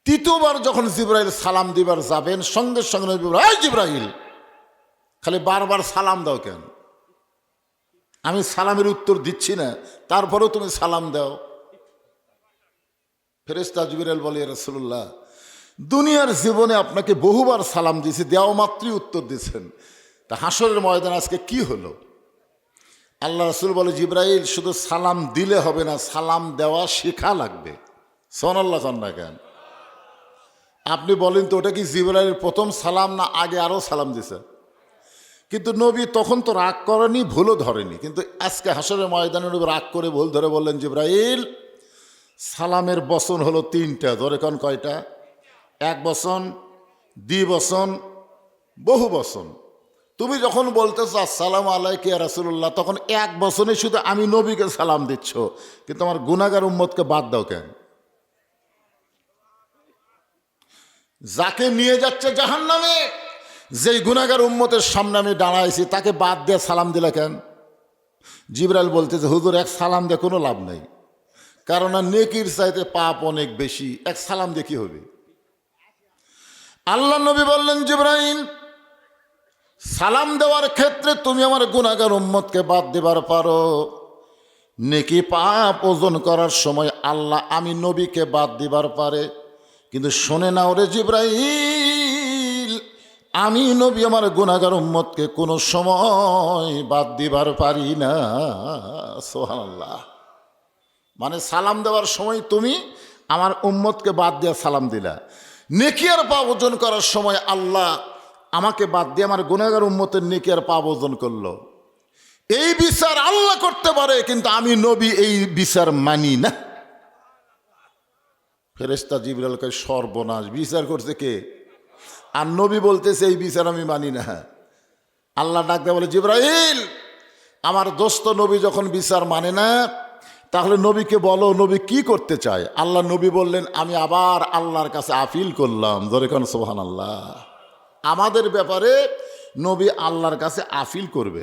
তৃতীয়বার যখন জিবরাইল সালাম দিবার যাবেন, সঙ্গে সঙ্গে নবী বলেন এই জিবরাইল, খালি বারবার সালাম দাও কেন? আমি সালামের উত্তর দিচ্ছি না, তারপরেও তুমি সালাম দাও। ফেরেশতা জিবরাইল বলে ইয়া রাসূলুল্লাহ, দুনিয়ার জীবনে আপনাকে বহুবার সালাম দিয়েছি, দেওয়া মাত্রই উত্তর দিয়েছেন, তা হাসরের ময়দান আজকে কি হলো? আল্লাহ রাসূল বলে জিবরাইল, শুধু সালাম দিলে হবে না, সালাম দেওয়া শেখা লাগবে। সুবহানাল্লাহ না কেন? আপনি বলেন তো, ওটা কি জিবরাইলের প্রথম সালাম না আগে আরও সালাম দিছে? কিন্তু নবী তখন তো রাগ করেনি, ভুলও ধরেনি, কিন্তু আজকে হাসরের ময়দানে নবী রাগ করে ভুল ধরে বললেন জিবরাইল, সালামের বচন হলো তিনটা। ধরে কোন কয়টা? এক বচন, দ্বিবচন, বহু বচন। তুমি যখন বলতেছ আসসালামু আলাইকা ইয়া রাসূলুল্লাহ, তখন এক বচনে শুধু আমি নবীকে সালাম দিচ্ছ, কিন্তু আমার গুনাহগার উম্মতকে বাদ দাও কেন? যাকে নিয়ে যাচ্ছে জাহান্নামে, যেই গুনাহগার উম্মতের সামনে আমি দাঁড়াইছি, তাকে বাদ দিয়ে সালাম দিলে কেন? জিবরাইল বলতেছে হুজুর, এক সালাম দিয়ে কোনো লাভ নাই, কারণ নেকির চাইতে পাপ অনেক বেশি, এক সালাম দিয়ে কি হবে? আল্লাহ নবী বললেন জিবরাইল, সালাম দেওয়ার ক্ষেত্রে তুমি আমার গুনাহগার উম্মতকে বাদ দিবার পারো, নেকি পাপ ওজন করার সময় আল্লাহ আমি নবীকে বাদ দিবার পারে, কিন্তু শোনে না ওরে জিবরাইল, আমি নবী আমার গুনাহগার উম্মতকে কোনো সময় বাদ দিবার পারি না। সুবহানাল্লাহ। মানে সালাম দেওয়ার সময় তুমি আমার উম্মতকে বাদ দিয়ে সালাম দিলা, নেকি আর পাপ ওজন করার সময় আল্লাহ আমাকে বাদ দিয়ে আমার গুনাহগার উম্মতের নেকি আর পাপ ওজন করলো। এই বিচার আল্লাহ করতে পারে, কিন্তু আমি নবী এই বিচার মানি না। ফেরেশতা জিবরাইল কয় সর্বনাশ, বিচার করছে কে? আর নবী বলতেছে এই বিচার আমি মানি না। আল্লাহ ডাক দেয়া বলে জিবরাইল, আমার দোস্ত নবী যখন বিচার মানে না, তাহলে নবীকে বলো নবী কি করতে চায়। আল্লাহ নবী বললেন আমি আবার আল্লাহর কাছে আপিল করলাম। ধরে কোন সুবহানাল্লাহ। আমাদের ব্যাপারে নবী আল্লাহর কাছে আপিল করবে,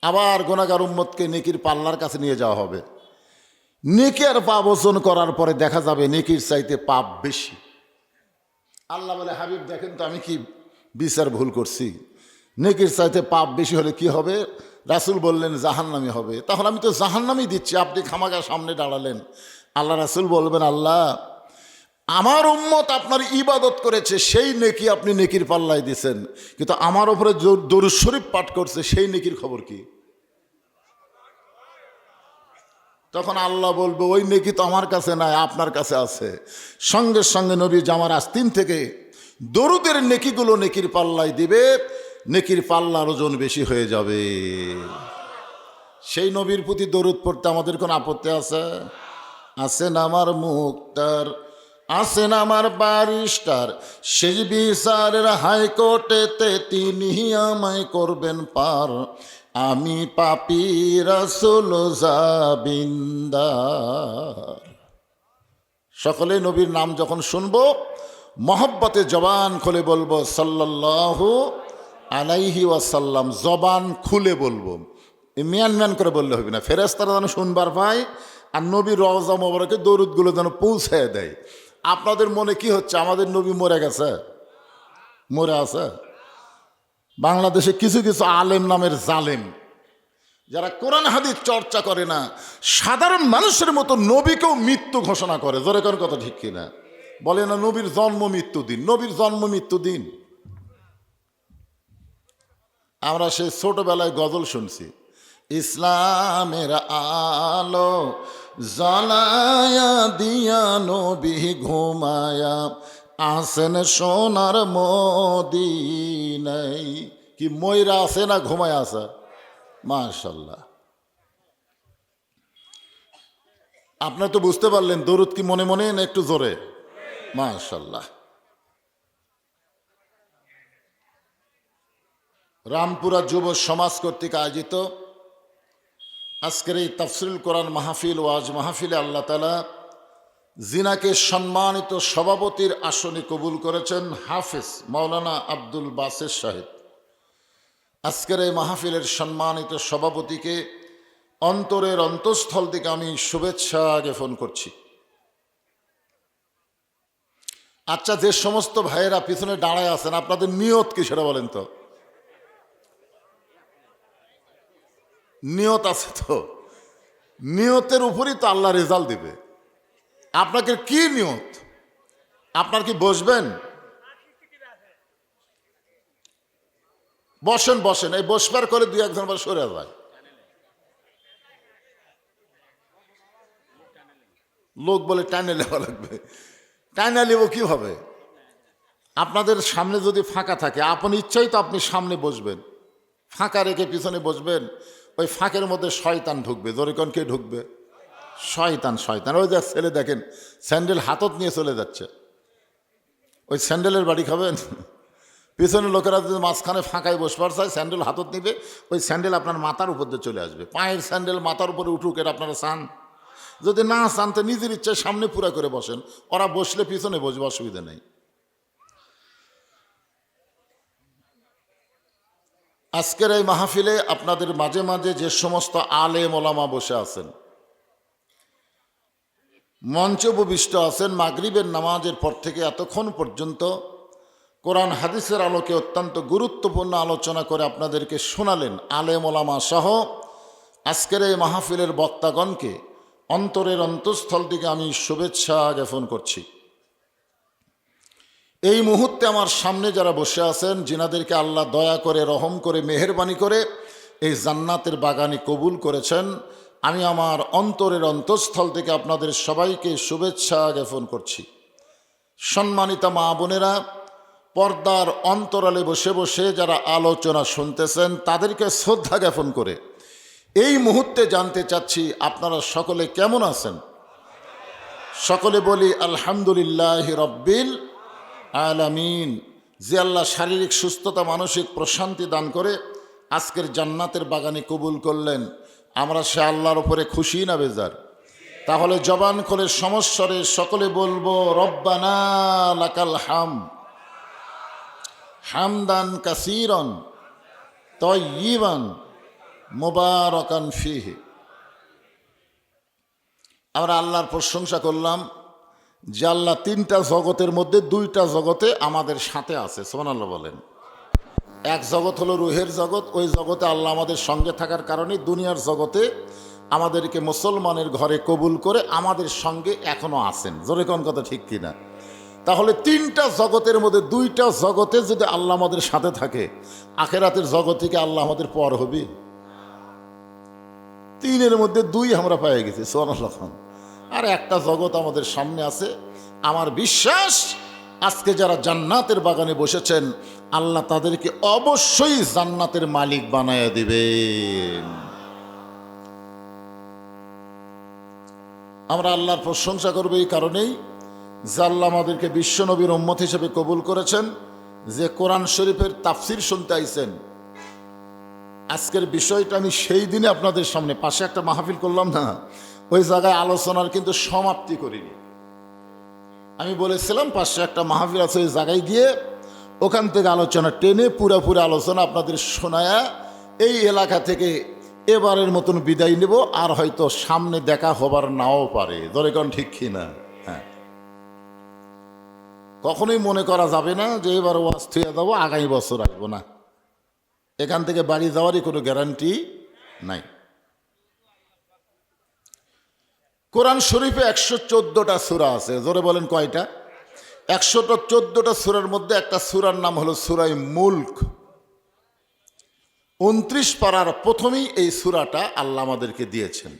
আবার গুনাহগার উম্মতকে নেকির পাল্লার কাছে নিয়ে যাওয়া হবে। নেকি আর পাপ ওজন করার পরে দেখা যাবে নেকির চাইতে পাপ বেশি। আল্লাহ বলে হাবিব দেখেন তো আমি কি বিচার ভুল করছি, নেকির চাইতে পাপ বেশি হলে কি হবে? রাসূল বললেন জাহান্নামী হবে। তাহলে আমি তো জাহান্নামই দিচ্ছি, আপনি খামাখা সামনে দাঁড়ালেন। আল্লাহ রাসূল বলবেন আল্লাহ আমার উম্মত আপনার ইবাদত করেছে, সেই নেকি আপনি নেকির পাল্লায় দিয়েছেন, কিন্তু আমার ওপরে দরুদ শরীফ পাঠ করছে, সেই নেকির খবর কি? তখন আল্লাহ বলবে ওই নেকি তো আমার কাছে নাই, আপনার কাছে আছে। সঙ্গে সঙ্গে নবী জামার আস্তিন থেকে দরুদের নেকিগুলো নেকির পাল্লায় দিবে, নেকির পাল্লার ওজন বেশি হয়ে যাবে। সেই নবীর প্রতি দরুদ পড়তে আমাদের কোন আপত্তি আছে? আছেন আমার মুক্তার, আছেন আমার ব্যারিস্টার, সেই বিচারের হাইকোর্টেতে তিনি আমায় করবেন পার, আমি পাপী রাসূল জাবিন্দার। সকলে নবীর নাম যখন শুনবো মহব্বতে জবান খুলে বলবো সাল্লাল্লাহু আলাইহি ওয়াসাল্লাম, জবান খুলে বলবো, মিয়ান মিয়ান করে বললে হবে না। ফেরেশতারা যেন শুনবার পায় আর নবীর রওজা মোবারকে দরুদগুলো যেন পৌঁছায় দেয়। আপনাদের মনে কি হচ্ছে আমাদের নবী মরে গেছে? মরে আছে? বাংলাদেশে কিছু কিছু আলেম নামের জালেম যারা কোরআন হাদিস চর্চা করে না, সাধারণ মানুষের মতো নবীকেও মৃত্যু ঘোষণা করে। জোরে কোন কথা ঠিক কিনা? বলে না নবীর জন্ম মৃত্যু দিন, নবীর জন্ম মৃত্যু দিন। আমরা সেই ছোটবেলায় গজল শুনছি, ইসলামের আলো জ্বালায়া দিয়া নবী ঘুমায়া আসেন সোনার মদিনায়। কি ময়রা আছে না ঘুমায় আসা? মাশাল্লাহ। আপনারা তো বুঝতে পারলেন দরুদ কি মনে মনে না একটু জোরে? মাশাল্লাহ। রামপুরা যুব সমাজ কর্তৃক আয়োজিত আজকের এই তাফসিরুল কোরআন মাহফিল ওয়াজ মাহফিলে আল্লাহ তাআলা জিনাকে সম্মানিত সভাপতির আসনে কবুল করেছেন হাফেজ মাওলানা আব্দুল বাসের সাহেব। আজকের এই মাহফিলের সম্মানিত সভাপতিকে অন্তরের অন্তঃস্থল থেকে আমি শুভেচ্ছা জ্ঞাপন করছি। আচ্ছা, যে সমস্ত ভাইয়েরা পিছনে দাঁড়ায় আছেন, আপনাদের নিয়ত কি সেটা বলেন তো? নিয়ত আছে তো? নিয়তের উপরই তো আল্লাহ রেজাল্ট দিবে। আপনাকে কি নিয়ত? আপনার কি বসবেন? বসেন বসেন, এই বসবার করে দুই একজন বার সরে যায়। লোক বলে টাইনে নেওয়া লাগবে। টাইনা নেব কিভাবে? আপনাদের সামনে যদি ফাঁকা থাকে, আপনি ইচ্ছাই তো আপনি সামনে বসবেন, ফাঁকা রেখে পিছনে বসবেন, ওই ফাঁকের মধ্যে শয়তান ঢুকবে। জরিকন কে ঢুকবে? শয়তান। শয়তান ওই যে ছেলে দেখেন স্যান্ডেল হাতত নিয়ে চলে যাচ্ছে, ওই স্যান্ডেলের বাড়ি খাবেন? পিছনে লোকেরা যদি মাঝখানে ফাঁকায় বসবার চায়, স্যান্ডেল হাতত নিবে, ওই স্যান্ডেল আপনার মাথার উপর দিয়ে চলে আসবে। পায়ের স্যান্ডেল মাথার উপরে উঠুক, এর আপনারা চান? যদি না চান তো নিজের ইচ্ছায় সামনে পুরা করে বসেন, ওরা বসলে পিছনে বসবে, অসুবিধা নেই। আজকের এই মাহফিলে আপনাদের মাঝে মাঝে যে সমস্ত আলেম ওলামা বসে আছেন, মঞ্চে উপবিষ্ট আছেন, মাগরিবের নামাজের পর থেকে এতক্ষণ পর্যন্ত কোরআন হাদিসের আলোকে অত্যন্ত গুরুত্বপূর্ণ আলোচনা করে আপনাদেরকে শোনালেন আলেম ওলামা সহ আজকের এই মাহফিলের বক্তাগণকে অন্তরের অন্তঃস্থল থেকে আমি শুভেচ্ছা জ্ঞাপন করছি। এই মুহূর্তে আমার সামনে যারা বসে আছেন, যিনাদেরকে আল্লাহ দয়া করে, রহম করে, মেহেরবানি করে এই জান্নাতের বাগানে কবুল করেছেন, আমি আমার অন্তরের অন্তঃস্থল থেকে আপনাদের সবাইকে শুভেচ্ছা জ্ঞাপন করছি। সম্মানিতা মা বোনেরা, পর্দার অন্তরালে বসে বসে যারা আলোচনা শুনতেছেন, তাদেরকে শ্রদ্ধা জ্ঞাপন করে এই মুহূর্তে জানতে চাচ্ছি আপনারা সকলে কেমন আছেন? সকলে বলি আলহামদুলিল্লাহ রব্বিল আলামিন। যে আল্লাহ শারীরিক সুস্থতা, মানসিক প্রশান্তি দান করে আজকের জান্নাতের বাগানে কবুল করলেন, আমরা সে আল্লাহর উপরে খুশি না বেজার? তাহলে জবান খুলে সমস্বরে সকলে বলবো রব্বানা লাকাল হামদ হামদান কাসীরান তাইয়িবান মুবারাকান ফীহি। আমরা আল্লাহর প্রশংসা করলাম যে আল্লাহ তিনটা জগতের মধ্যে দুইটা জগতে আমাদের সাথে আছে। সুবহানাল্লাহ বলেন। এক জগৎ হলো রুহের জগৎ, ওই জগতে আল্লাহ আমাদের সঙ্গে থাকার কারণে দুনিয়ার জগতে আমাদেরকে মুসলমানের ঘরে কবুল করে আমাদের সঙ্গে এখনো আছেন। জোরে কোন কথা ঠিক কিনা? তাহলে তিনটা জগতের মধ্যে দুইটা জগতে যদি আল্লাহ আমাদের সাথে থাকে, আখেরাতের জগৎ থেকে আল্লাহ আমাদের পর হবে? তিনের মধ্যে দুই আমরা পেয়ে গেছি। সুবহানাল্লাহ। আর একটা জগৎ আমাদের সামনে আছে। আমার বিশ্বাস আজকে যারা জান্নাতের বাগানে বসেছেন, আল্লাহ তাদেরকে অবশ্যই জান্নাতের মালিক বানায়া দিবেন। আমরা আল্লাহর প্রশংসা করব এই কারণেই যে আল্লাহ আমাদেরকে বিশ্বনবীর উম্মত হিসেবে কবুল করেছেন, যে কোরআন শরীফের তাফসির শুনতে আইছেন। আজকের বিষয়টা আমি সেই দিনে আপনাদের সামনে পাশে একটা মাহফিল করলাম না, ওই জায়গায় আলোচনার কিন্তু সমাপ্তি করিনি। আমি বলেছিলাম পাশে একটা মাহফিল আছে, ওই জায়গায় গিয়ে ওখান থেকে আলোচনা টেনে পুরোপুরি আলোচনা আপনাদের শোনায়া এই এলাকা থেকে এবারের মতন বিদায় নেব। আর হয়তো সামনে দেখা হবার নাও পারে। ধরে কোন ঠিক কিনা? হ্যাঁ, কখনোই মনে করা যাবে না যে এবার ওয়াজ থুয়ে যাবো, আগামী বছর আসবো না। এখান থেকে বাড়ি যাওয়ারই কোনো গ্যারান্টি নাই। কোরআন শরীফে 114টা সূরা আছে। জোরে বলেন কয়টা? 114টা সূরার মধ্যে একটা সূরার নাম হলো সূরা মুলক। 29 পারার প্রথমেই এই সূরাটা আল্লাহ আমাদেরকে দিয়েছেন।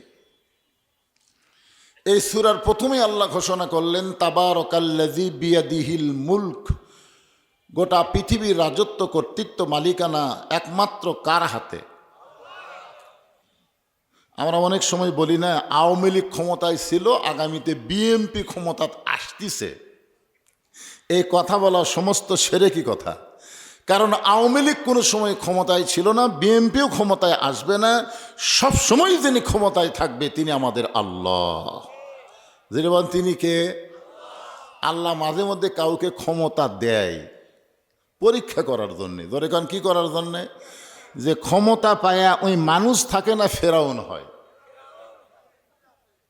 এই সূরার প্রথমেই আল্লাহ ঘোষণা করলেন, তাবারাকাল্লাযী বিয়াদিহিল মুলক। গোটা পৃথিবীর রাজত্ব, কর্তৃত্ব, মালিকানা একমাত্র কার হাতে? আমরা অনেক সময় বলি না, আওয়ামী লীগ ক্ষমতায় ছিল, আগামীতে বিএনপি ক্ষমতা আসতেছে। এই কথা বলা সমস্ত সেরেকি কথা। কারণ আওয়ামী লীগ কোনো সময় ক্ষমতায় ছিল না, বিএনপিও ক্ষমতায় আসবে না। সব সময় যিনি ক্ষমতায় থাকবে তিনি আমাদের আল্লাহ। যিনি বলেন তিনি কে? আল্লাহ মাঝে মধ্যে কাউকে ক্ষমতা দেয় পরীক্ষা করার জন্যে। ধরে কারণ কী করার জন্যে? যে ক্ষমতা পায়া ওই মানুষ থাকে না, ফেরাউন হয়।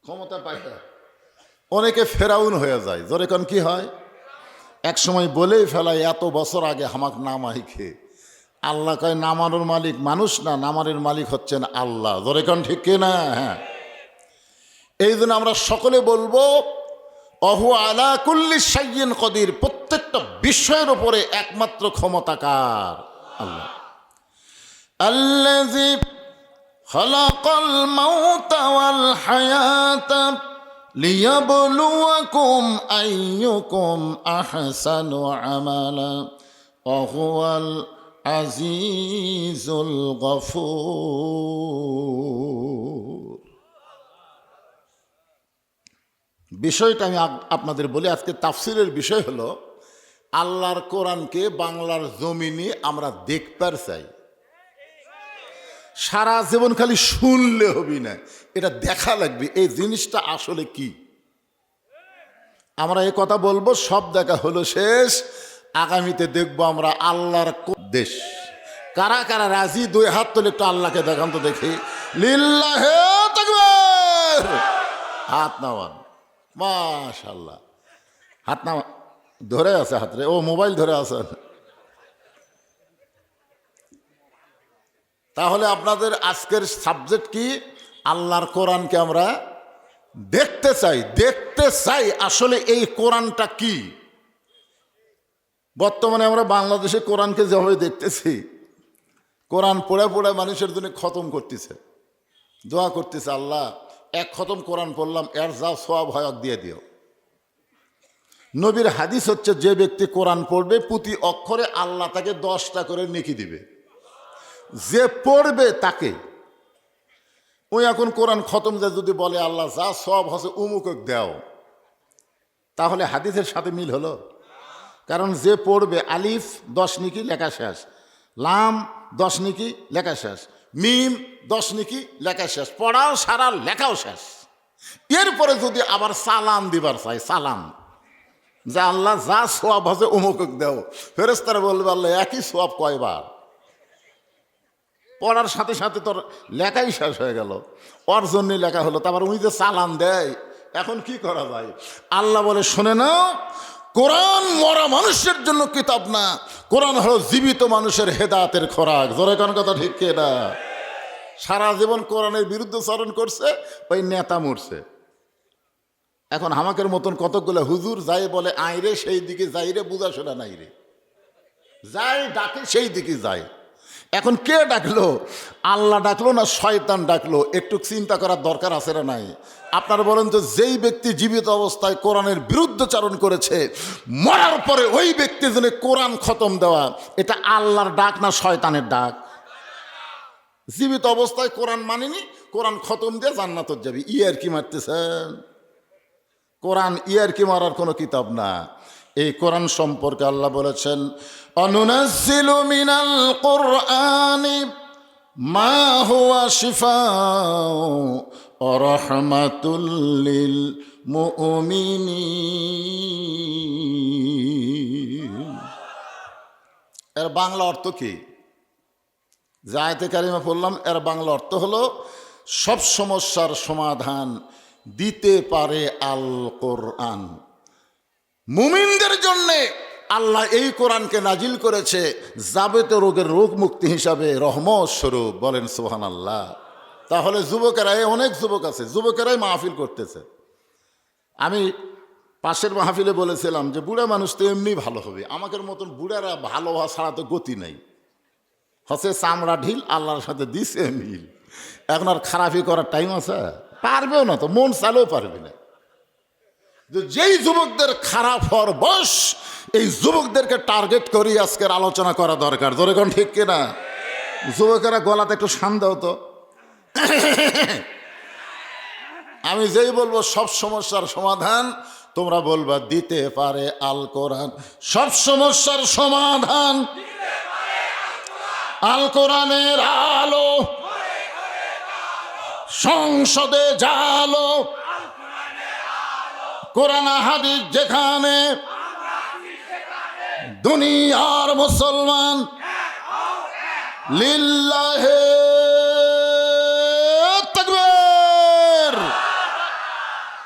ক্ষমতা পায়া অনেকে ফেরাউন হয়ে যায়। ধরে কারণ কি হয়? এক সময় বলেই ফেলায়, এত বছর আগে হামাক নামাই খে। আল্লাহ কয় নামানোর মালিক মানুষ না, নামানোর মালিক হচ্ছেন আল্লাহ। ধরে কারণ ঠিক কিনা? হ্যাঁ, এই জন্য আমরা সকলে বলবো, অহু আলা কুল্লি শাইইন কদির। প্রত্যেকটা বিষয়ের উপরে একমাত্র ক্ষমতাকার আল্লাহ। আল্লাযী খালাকাল মাউতা ওয়াল হায়াতা লিয়াবলুয়াকুম আইয়ুকুম আহসানু আমালা ওয়া হুয়াল আজিজুল গফুর। বিষয়টা আমি আপনাদের বলি। আজকে তাফসিরের বিষয় হলো, আল্লাহর কোরআনকে বাংলার জমিনে আমরা দেখতে চাই। সারা জীবন খালি শুনলে হবি না, এটা দেখা লাগবে এই জিনিসটা আসলে কি। আমরা এই কথা বলবো, সব দেখা হলো শেষ। আগামীতে দেখবো আমরা আল্লাহর দেশ। কারা কারা রাজি? দুই হাত তুলে একটু আল্লাহকে দেখান তো দেখি। লিল্লাহে তাকবীর। হাত নামান। মাশাআল্লাহ। হাত নামা। ধরে আছে হাতরে? ও মোবাইল ধরে আছেন। তাহলে আপনাদের আজকের সাবজেক্ট কি? আল্লাহর কোরআনকে আমরা দেখতে চাই। দেখতে চাই আসলে এই কোরআনটা কি। বর্তমানে আমরা বাংলাদেশে কোরআনকে যেভাবে দেখতেছি, কোরআন পড়ে পড়ে মানুষের জন্য খতম করতেছে, দোয়া করতেছে, আল্লাহ এক খতম কোরআন পড়লাম, এর যা সওয়াব হয় দিয়ে দিও। নবীর হাদিস হচ্ছে, যে ব্যক্তি কোরআন পড়বে প্রতি অক্ষরে আল্লাহ তাকে 10টা করে নেকি দিবে। যে পড়বে তাকে। ওই এখন কোরআন খতম যে যদি বলে আল্লাহ যা সওয়াব হচ্ছে উমুক দেও, তাহলে হাদিসের সাথে মিল হলো? কারণ যে পড়বে, আলিফ 10 নেকি লেখা শেষ, লাম 10 নেকি লেখা শেষ, মিম 10 নেকি লেখা শেষ, পড়াও সারা লেখাও শেষ। এরপরে যদি আবার সালাম দিবার চাই, সালাম যে আল্লাহ যা সওয়াব হচ্ছে উমুক দেও, ফেরেশতারা বলবে আল্লাহ একই সওয়াব কয়বার? পড়ার সাথে সাথে তোর লেখাই শেষ হয়ে গেল, ওর জন্যই লেখা হলো। তারপর উনি যে চালান দেয়, এখন কি করা যায়? আল্লাহ বলে, শোনে না, কোরআন মরা মানুষের জন্য কিতাব না, কোরআন হলো জীবিত মানুষের হেদায়েতের খোরাক। জোরে কোন কথা ঠিক কি না? সারা জীবন কোরআনের বিরুদ্ধে চরণ করছে, ওই নেতা মরছে। এখন আমাকের মতন কতগুলো হুজুর যাই বলে আইরে সেই দিকে যাই রে, বুঝা শোনা নাই রে, যাই ডাকে সেই দিকে যায়। এখন কে ডাকলো? আল্লাহ ডাকলো না শয়তান ডাকলো? একটু চিন্তা করার দরকার আছে না নাই? আপনারা বলেন তো, যেই ব্যক্তি জীবিত অবস্থায় কোরআনের বিরুদ্ধচারণ করেছে, মরার পরে ওই ব্যক্তির জন্য কোরআন খতম দেওয়া, এটা আল্লাহর ডাক না শয়তানের ডাক? জীবিত অবস্থায় কোরআন মানিনি, কোরআন খতম দিয়ে জান্নাতে যাবি, ইয়ার কি মারতেছেন? কোরআন ইয়ার কি মারার কোনো কিতাব না। এই কোরআন সম্পর্কে আল্লাহ বলেছেন, অনুনাজ্জিলু মিনাল কুরআনি মা হুয়া শিফাউ ওয়া রাহমাতুল লিল মুমিনিন। এর বাংলা অর্থ কি? যে আয়াতে কারিমা পড়লাম, এর বাংলা অর্থ হলো সব সমস্যার সমাধান দিতে পারে আল কোরআন। মুমিনদের জন্যে আল্লাহ এই কোরআনকে নাজিল করেছে যাবতীয় রোগের রোগ মুক্তি হিসাবে, রহমত স্বরূপ। বলেন সুবহানাল্লাহ। তাহলে যুবকেরাই, অনেক যুবক আছে, যুবকেরাই মাহফিল করতেছে। আমি পাশের মাহফিলে বলেছিলাম যে বুড়া মানুষ তো এমনি ভালো হবে, আমাদের মতন বুড়ারা ভালো হওয়া ছাড়া তো গতি নেই, হচ্ছে চামড়া ঢিল, আল্লাহর সাথে দিছে মিল। এখন আর খারাপই করার টাইম আছে? পারবেও না, তো মন চালেও পারবে না। যেই যুবকদের খারাপ হওয়ার বয়স, এই যুবকদেরকে টার্গেট করি আজকের আলোচনা করা দরকার। ধরে কোন ঠিক কিনা? যুবকেরা গলাতে একটু শান দাও তো। আমি যেই বলবো সব সমস্যার সমাধান, তোমরা বলবা দিতে পারে আল কোরআন। সব সমস্যার সমাধান আল কোরআনের আলো, সংসদে জালো, কোরআন হাদিস যেখানে, দুনিয়ার মুসলমান লিল্লাহে